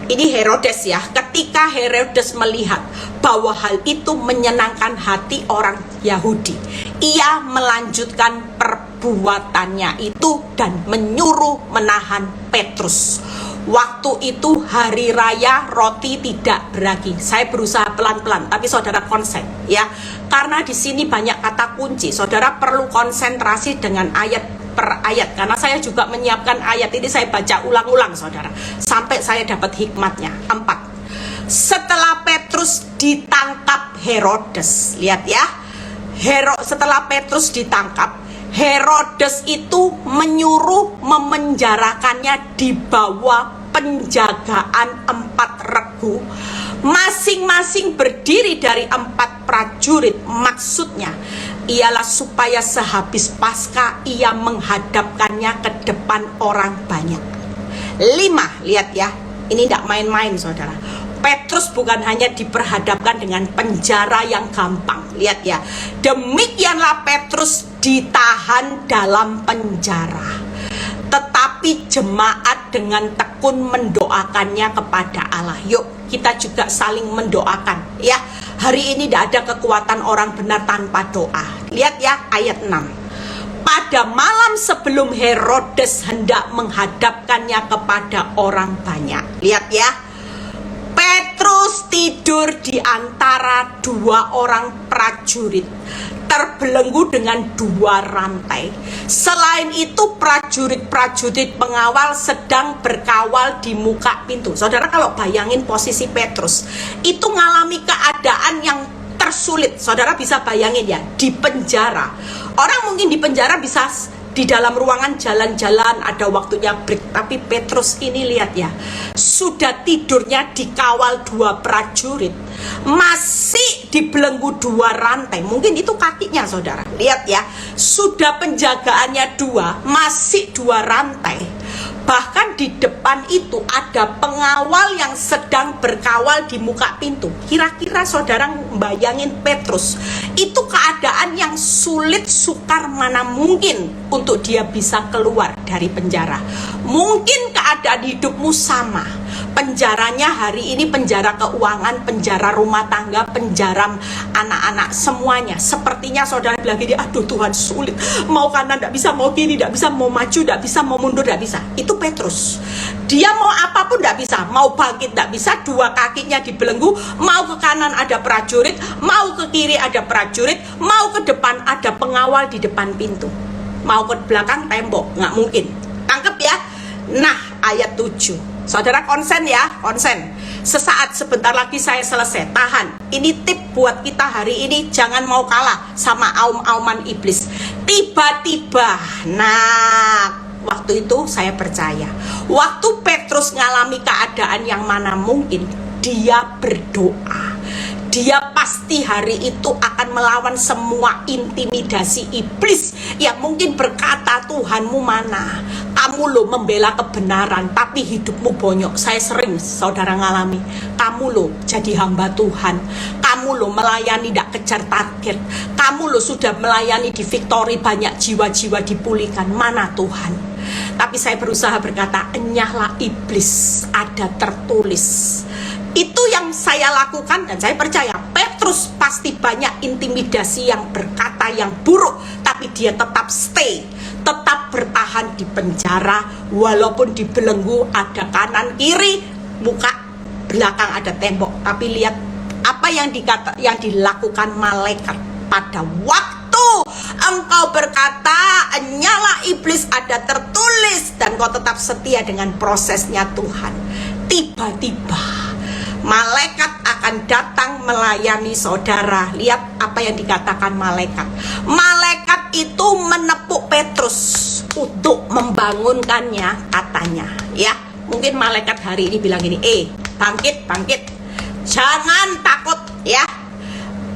Ini Herodes ya, ketika Herodes melihat bahwa hal itu menyenangkan hati orang Yahudi, ia melanjutkan perbuatannya itu dan menyuruh menahan Petrus. Waktu itu hari raya roti tidak beragi. Saya berusaha pelan-pelan, tapi saudara konsen ya, karena di sini banyak kata kunci. Saudara perlu konsentrasi dengan ayat per ayat, karena saya juga menyiapkan ayat ini, saya baca ulang-ulang saudara sampai saya dapat hikmatnya. 4. Setelah Petrus ditangkap Herodes, lihat ya, setelah Petrus ditangkap, Herodes itu menyuruh memenjarakannya di bawah penjagaan 4 regu, masing-masing berdiri dari 4 prajurit. Maksudnya ialah supaya sehabis Paskah ia menghadapkannya ke depan orang banyak. 5, lihat ya, ini tidak main-main saudara. Petrus bukan hanya diperhadapkan dengan penjara yang gampang, lihat ya, demikianlah Petrus ditahan dalam penjara, tetapi jemaat dengan tekun mendoakannya kepada Allah. Yuk kita juga saling mendoakan ya. Hari ini tidak ada kekuatan orang benar tanpa doa. Lihat ya ayat 6. Pada malam sebelum Herodes hendak menghadapkannya kepada orang banyak, lihat ya, Petrus tidur di antara 2 orang prajurit, terbelenggu dengan 2 rantai. Selain itu prajurit-prajurit pengawal sedang berkawal di muka pintu. Saudara kalau bayangin posisi Petrus, itu ngalami keadaan yang tersulit. Saudara bisa bayangin ya, di penjara. Orang mungkin di penjara bisa di dalam ruangan jalan-jalan, ada waktunya break. Tapi Petrus ini lihat ya, sudah tidurnya dikawal 2 prajurit, masih dibelenggu 2 rantai. Mungkin itu kakinya saudara. Lihat ya, sudah penjagaannya 2, masih 2 rantai. Bahkan di depan itu ada pengawal yang sedang berkawal di muka pintu. Kira-kira saudara bayangin Petrus, itu keadaan yang sulit sukar mana mungkin untuk dia bisa keluar dari penjara. Mungkin keadaan hidupmu sama. Penjaranya hari ini penjara keuangan, penjara rumah tangga, penjara anak-anak, semuanya. Sepertinya saudara bilang gini, aduh Tuhan sulit, mau kanan tidak bisa, mau kiri tidak bisa, mau maju tidak bisa, mau mundur tidak bisa. Itu Petrus. Dia mau apapun tidak bisa, mau bangkit tidak bisa, 2 kakinya dibelenggu, mau ke kanan ada prajurit, mau ke kiri ada prajurit, mau ke depan ada pengawal di depan pintu, mau ke belakang tembok, nggak mungkin. Tangkep ya. Nah ayat 7, saudara konsen ya, konsen. Sesaat sebentar lagi saya selesai. Tahan. Ini tip buat kita hari ini, jangan mau kalah sama aum-auman iblis. Tiba-tiba, nah waktu itu saya percaya, waktu Petrus ngalami keadaan yang mana mungkin, dia berdoa. Dia pasti hari itu akan melawan semua intimidasi iblis yang mungkin berkata, Tuhanmu mana? Kamu lo membela kebenaran tapi hidupmu bonyok. Saya sering saudara ngalami. Kamu lo jadi hamba Tuhan, kamu lo melayani tidak kejar target, kamu lo sudah melayani di Victory, banyak jiwa-jiwa dipulihkan. Mana Tuhan? Tapi saya berusaha berkata, enyahlah iblis, ada tertulis. Itu yang saya lakukan, dan saya percaya Petrus pasti banyak intimidasi yang berkata yang buruk, tapi dia tetap stay, tetap bertahan di penjara, walaupun dibelenggu ada kanan kiri, muka belakang ada tembok. Tapi lihat apa yang dilakukan malaikat pada waktu engkau berkata, nyala iblis, ada tertulis, dan kau tetap setia dengan prosesnya Tuhan. tiba-tiba malaikat akan datang melayani saudara. Lihat apa yang dikatakan malaikat. Malaikat itu menepuk Petrus untuk membangunkannya, katanya. Ya, mungkin malaikat hari ini bilang gini, bangkit, bangkit. Jangan takut, ya.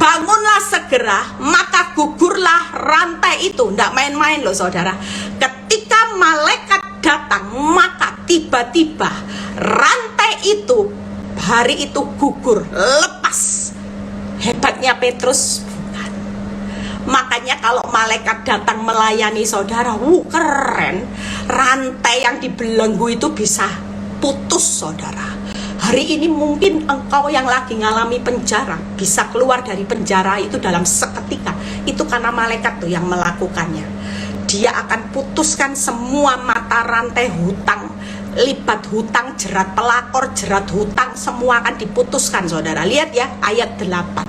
Bangunlah segera, maka gugurlah rantai itu. Nggak main-main loh saudara. Ketika malaikat datang, maka tiba-tiba rantai itu hari itu gugur, lepas. Hebatnya Petrus bukan. Makanya kalau malaikat datang melayani saudara, keren. Rantai yang dibelenggu itu bisa putus saudara. Hari ini mungkin engkau yang lagi ngalami penjara bisa keluar dari penjara itu dalam seketika. Itu karena malaikat tuh yang melakukannya. Dia akan putuskan semua mata rantai hutang, libat hutang, jerat pelakor, jerat hutang, semua akan diputuskan saudara. Lihat ya ayat 8.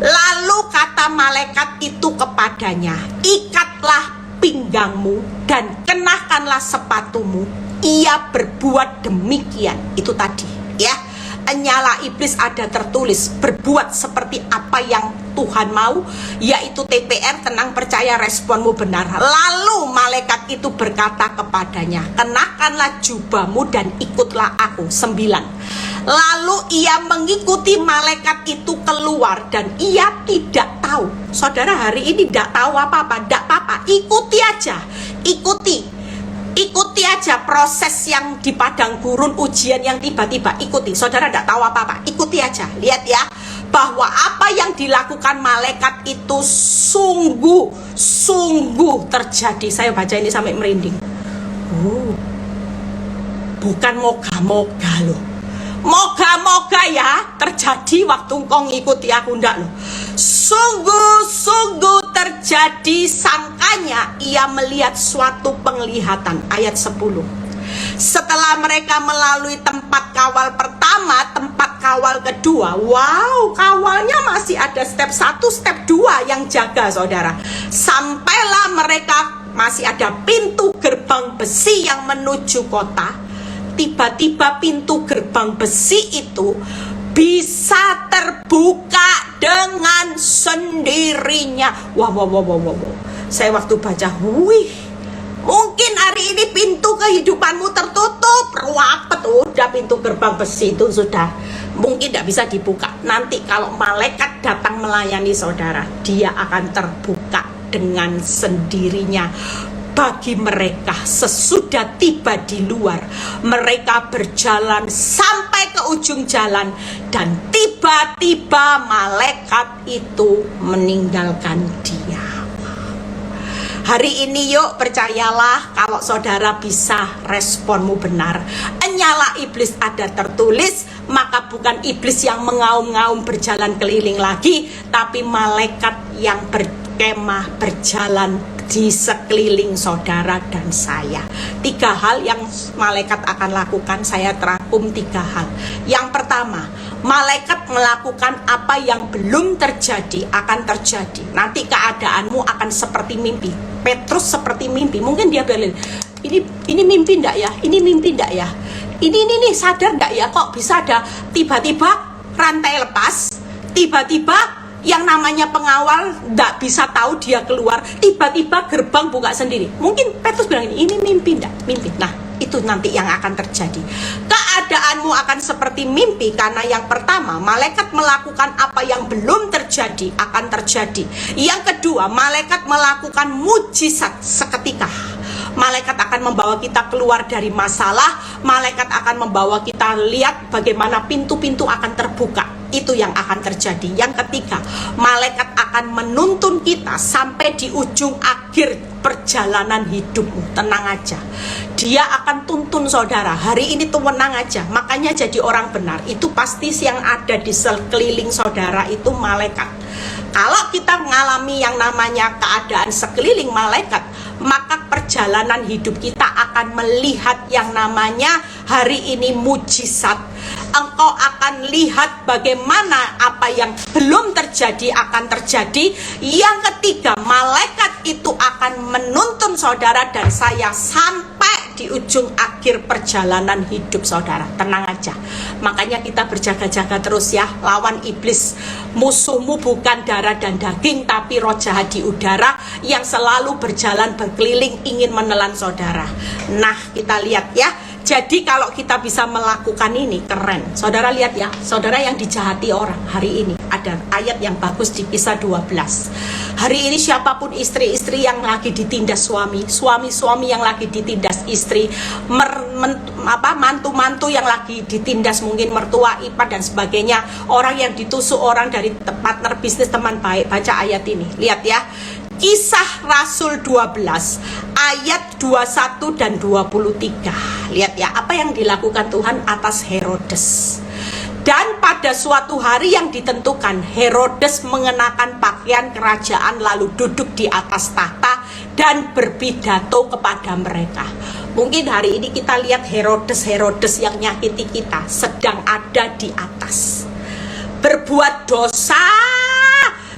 Lalu kata malaikat itu kepadanya, ikatlah pinggangmu dan kenakanlah sepatumu. Ia berbuat demikian. Itu tadi ya, nyala iblis ada tertulis berbuat seperti apa yang Tuhan mau, yaitu TPR, tenang, percaya, responmu benar. Lalu malaikat itu berkata kepadanya, kenakanlah jubahmu dan ikutlah aku. 9. Lalu ia mengikuti malaikat itu keluar dan ia tidak tahu. Saudara hari ini tidak tahu apa-apa, tidak apa-apa, ikuti aja, ikuti aja proses yang di padang gurun, ujian yang tiba-tiba, ikuti. Saudara tidak tahu apa-apa, ikuti aja. Lihat ya, bahwa apa yang dilakukan malaikat itu sungguh terjadi. Saya baca ini sampai merinding. Bukan moga-moga loh. Moga-moga ya terjadi waktu engkau ngikuti aku, ndak loh. Sungguh terjadi. Sangkanya ia melihat suatu penglihatan. Ayat 10. Setelah mereka melalui tempat kawal pertama, tempat kawal kedua, wow, kawalnya masih ada step 1, step 2 yang jaga saudara. Sampailah mereka, masih ada pintu gerbang besi yang menuju kota. Tiba-tiba pintu gerbang besi itu bisa terbuka dengan sendirinya. Wow. Saya waktu baca, mungkin hari ini pintu kehidupanmu tertutup, ruapet, udah pintu gerbang besi itu sudah mungkin tidak bisa dibuka. Nanti kalau malaikat datang melayani saudara, dia akan terbuka dengan sendirinya. Bagi mereka sesudah tiba di luar, mereka berjalan sampai ke ujung jalan dan tiba-tiba malaikat itu meninggalkan dia. Hari ini yuk percayalah, kalau saudara bisa responmu benar. Nyala iblis ada tertulis, maka bukan iblis yang mengaum-ngaum berjalan keliling lagi, tapi malaikat yang berkemah berjalan di sekeliling saudara dan saya. 3 hal yang malaikat akan lakukan, saya terangkum 3 hal. Yang pertama, malaikat melakukan apa yang belum terjadi akan terjadi. Nanti keadaanmu akan seperti mimpi. Petrus seperti mimpi. Mungkin dia bilang, ini mimpi ndak ya? Ini mimpi ndak ya? Ini sadar ndak ya? Kok bisa ada tiba-tiba rantai lepas, tiba-tiba yang namanya pengawal nggak bisa tahu dia keluar, tiba-tiba gerbang buka sendiri. Mungkin Petrus bilang ini mimpi ndak? Mimpi. Nah, itu nanti yang akan terjadi. Keadaanmu akan seperti mimpi karena yang pertama, malaikat melakukan apa yang belum terjadi akan terjadi. Yang kedua, malaikat melakukan mujizat seketika. Malaikat akan membawa kita keluar dari masalah. Malaikat akan membawa kita lihat bagaimana pintu-pintu akan terbuka. Itu yang akan terjadi. Yang ketiga, malaikat akan menuntun kita sampai di ujung akhir perjalanan hidupmu. Tenang aja, dia akan tuntun saudara. Hari ini tuh tenang aja. Makanya jadi orang benar itu pasti yang ada di sekeliling saudara itu malaikat. Kalau kita mengalami yang namanya keadaan sekeliling malaikat, maka perjalanan hidup kita akan melihat yang namanya hari ini mujizat. Engkau akan lihat bagaimana apa yang belum terjadi akan terjadi. Yang ketiga, malaikat itu akan menuntun saudara dan saya sampai di ujung akhir perjalanan hidup saudara. Tenang aja. Makanya kita berjaga-jaga terus ya, lawan iblis. Musuhmu bukan darah dan daging, tapi roh jahat di udara yang selalu berjalan berkeliling ingin menelan saudara. Nah, kita lihat ya. Jadi kalau kita bisa melakukan ini, keren. Saudara lihat ya, saudara yang dijahati orang hari ini. Ada ayat yang bagus di Kisah 12. Hari ini siapapun istri-istri yang lagi ditindas suami, suami-suami yang lagi ditindas istri, mantu-mantu yang lagi ditindas mungkin mertua, ipar dan sebagainya, orang yang ditusuk orang dari partner bisnis, teman baik, baca ayat ini. Lihat ya. Kisah Rasul 12 ayat 21 dan 23. Lihat ya, apa yang dilakukan Tuhan atas Herodes. Dan pada suatu hari yang ditentukan, Herodes mengenakan pakaian kerajaan lalu duduk di atas tahta dan berpidato kepada mereka. Mungkin hari ini kita lihat Herodes yang nyakiti kita sedang ada di atas, berbuat dosa,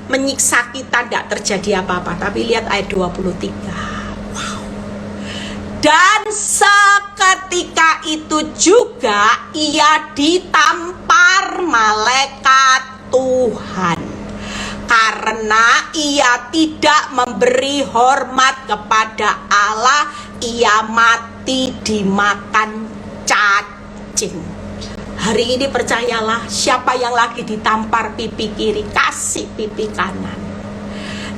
menyiksa kita, tidak terjadi apa-apa. Tapi lihat ayat 23. Wow. Dan seketika itu juga ia ditampar malaikat Tuhan, karena ia tidak memberi hormat kepada Allah. Ia mati dimakan cacing. Hari ini percayalah, siapa yang lagi ditampar pipi kiri, kasih pipi kanan.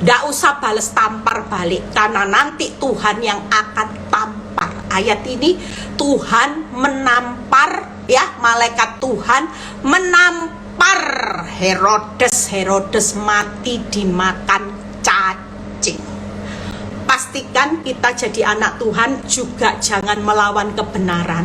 Nggak usah bales tampar balik, karena nanti Tuhan yang akan tampar. Ayat ini Tuhan menampar ya, malaikat Tuhan menampar Herodes mati dimakan cacing. Pastikan kita jadi anak Tuhan juga jangan melawan kebenaran.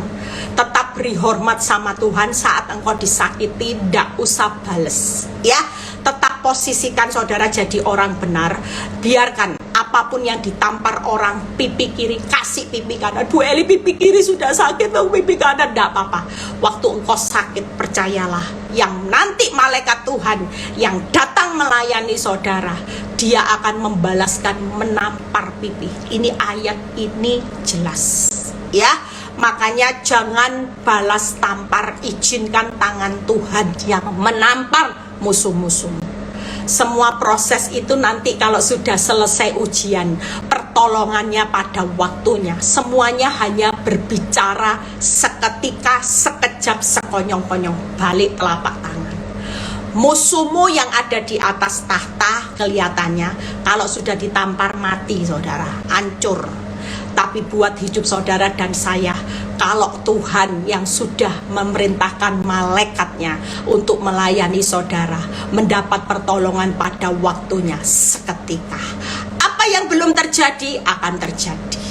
Tetap beri hormat sama Tuhan. Saat engkau disakiti, tidak usah bales ya. Tetap posisikan saudara jadi orang benar. Biarkan apapun yang ditampar orang, pipi kiri kasih pipi kanan. Bu Eli, pipi kiri sudah sakit dong, pipi kanan tidak apa-apa. Waktu engkau sakit, percayalah, yang nanti malaikat Tuhan yang datang melayani saudara, dia akan membalaskan menampar pipi. Ini ayat ini jelas ya. Makanya jangan balas tampar, izinkan tangan Tuhan yang menampar musuh-musuhmu. Semua proses itu nanti kalau sudah selesai ujian, pertolongannya pada waktunya. Semuanya hanya berbicara seketika, sekejap, sekonyong-konyong, balik telapak tangan. Musuhmu yang ada di atas tahta kelihatannya kalau sudah ditampar mati saudara, hancur. Tapi buat hidup saudara dan saya, kalau Tuhan yang sudah memerintahkan malaikatnya untuk melayani saudara, mendapat pertolongan pada waktunya seketika. Apa yang belum terjadi akan terjadi.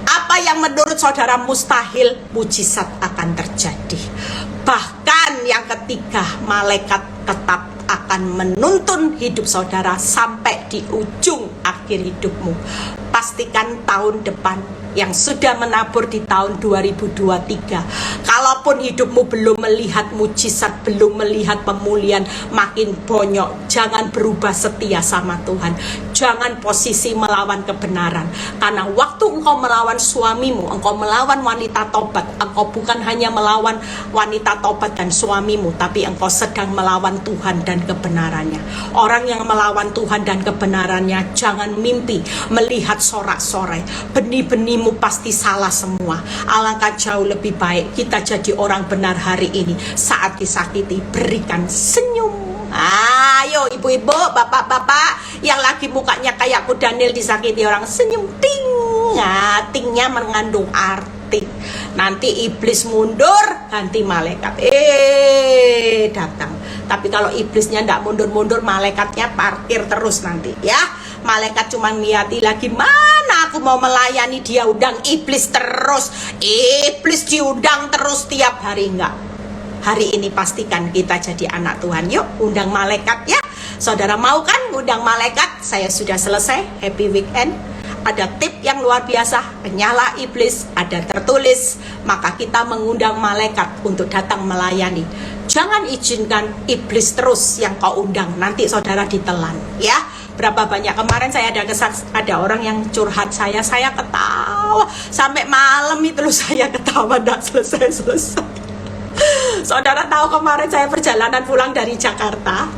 Apa yang menurut saudara mustahil, mujizat akan terjadi. Bahkan yang ketiga, malaikat tetap akan menuntun hidup saudara sampai di ujung akhir hidupmu. Pastikan tahun depan yang sudah menabur di tahun 2023, kalaupun hidupmu belum melihat mujizat, belum melihat pemulihan, makin bonyok, jangan berubah setia sama Tuhan. Jangan posisi melawan kebenaran, karena waktu engkau melawan suamimu, engkau melawan wanita tobat, engkau bukan hanya melawan wanita tobat dan suamimu, tapi engkau sedang melawan Tuhan dan kebenarannya. Orang yang melawan Tuhan dan kebenarannya, jangan mimpi melihat sorak-sorai, benih-benihmu pasti salah semua. Alangkah jauh lebih baik kita jadi orang benar hari ini. Saat disakiti, berikan senyum. Ayo ibu-ibu, bapak-bapak yang lagi mukanya kayak Daniel disakiti orang, senyum ting. Nah, tingnya mengandung arti. Nanti iblis mundur, ganti malaikat datang. Tapi kalau iblisnya tidak mundur-mundur, malaikatnya parkir terus nanti ya. Malaikat cuma niati lagi, mana aku mau melayani, dia undang iblis terus. Iblis diundang terus tiap hari, enggak. Hari ini pastikan kita jadi anak Tuhan. Yuk undang malaikat ya. Saudara mau kan undang malaikat? Saya sudah selesai. Happy weekend. Ada tip yang luar biasa, penyala iblis, ada tertulis. Maka kita mengundang malaikat untuk datang melayani. Jangan izinkan iblis terus yang kau undang, nanti saudara ditelan ya. berapa banyak. Kemarin saya ada orang yang curhat saya ketawa sampai malam itu loh, saya ketawa tidak selesai. Saudara tahu kemarin saya perjalanan pulang dari Jakarta,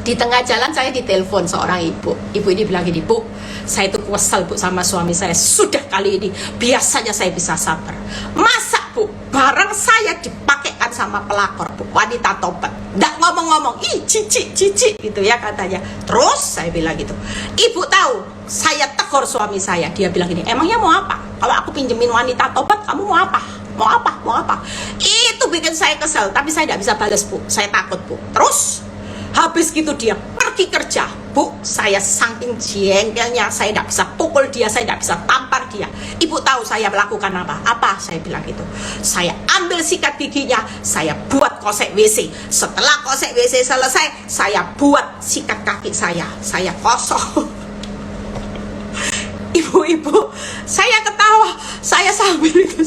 di tengah jalan saya ditelepon seorang ibu ini bilang gini, Bu, saya itu kesel Bu sama suami saya, sudah kali ini biasanya saya bisa sabar, masa Bu barang saya dipakaikan sama pelakor Bu, wanita tobat, nggak ngomong-ngomong, ih cici gitu ya katanya. Terus saya bilang gitu, ibu tahu saya tegur suami saya, dia bilang gini, emangnya mau apa? Kalau aku pinjemin wanita tobat kamu mau apa? Mau apa? Itu bikin saya kesel, tapi saya tidak bisa balas Bu, saya takut Bu. Terus habis gitu dia pergi kerja Bu, saya saking jengkelnya, saya tidak bisa pukul dia, saya tidak bisa tampar dia. Ibu tahu saya melakukan apa? Saya bilang gitu, saya ambil sikat giginya, saya buat kosek WC. Setelah kosek WC selesai, saya buat sikat kaki saya kosong. Ibu, saya ketawa, saya sambil itu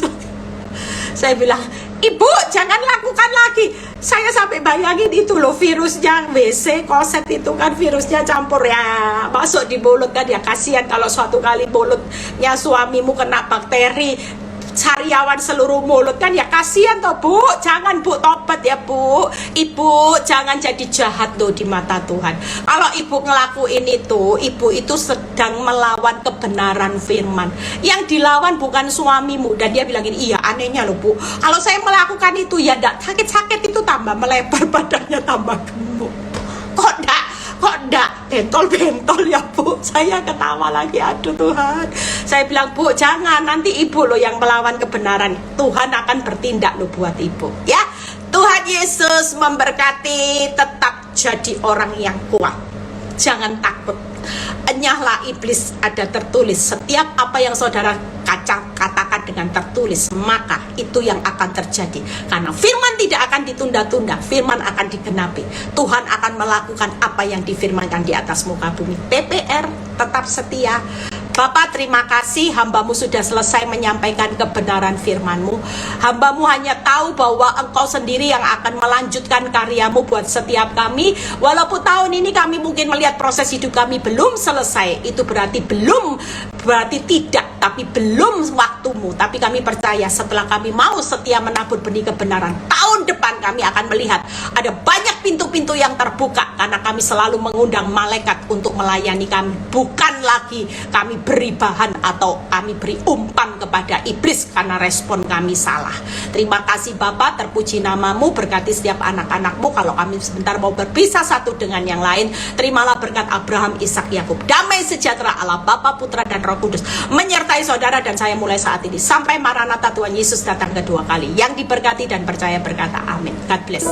saya bilang, Ibu jangan lakukan lagi. Saya sampai bayangin itu loh, virusnya WC koset itu kan virusnya campur ya, masuk di mulut kan ya, kasihan kalau suatu kali mulutnya suamimu kena bakteri sariawan seluruh mulut kan ya, kasihan toh Bu. Jangan Bu, tobat ya Bu. Ibu jangan jadi jahat loh di mata Tuhan. Kalau ibu ngelakuin itu, ibu itu sedang melawan kebenaran firman. Yang dilawan bukan suamimu. Dan dia bilang gini, iya anehnya loh Bu, kalau saya melakukan itu ya enggak sakit-sakit, itu tambah melebar badannya, tambah gemuk. Kok enggak bentol ya Bu. Saya ketawa lagi, aduh Tuhan. Saya bilang, Bu jangan, nanti ibu loh yang melawan kebenaran, Tuhan akan bertindak loh buat ibu ya. Tuhan Yesus memberkati. Tetap jadi orang yang kuat, jangan takut. Enyahlah iblis, ada tertulis. Setiap apa yang saudara katakan dengan tertulis, maka itu yang akan terjadi. Karena firman tidak akan ditunda-tunda, firman akan digenapi. Tuhan akan melakukan apa yang difirmankan di atas muka bumi. TPR, tetap setia. Bapak terima kasih, hambamu sudah selesai menyampaikan kebenaran firmanmu. Hambamu hanya tahu bahwa engkau sendiri yang akan melanjutkan karyamu buat setiap kami. Walaupun tahun ini kami mungkin melihat proses hidup kami belum selesai, itu berarti tidak, tapi belum waktumu. Tapi kami percaya setelah kami mau setia menabur benih kebenaran, tahun depan kami akan melihat ada banyak pintu-pintu yang terbuka, karena kami selalu mengundang malaikat untuk melayani kami. Bukan lagi kami beri bahan atau kami beri umpan kepada iblis karena respon kami salah. Terima kasih Bapak, terpuji namamu, berkati setiap anak-anakmu. Kalau kami sebentar mau berpisah satu dengan yang lain, terimalah berkat Abraham, Ishak, Yakub. Damai sejahtera Allah Bapa, Putra dan Roh Kudus menyertai saudara dan saya mulai saat ini sampai Maranatha Tuhan Yesus datang kedua kali. Yang diberkati dan percaya berkata amin. God bless.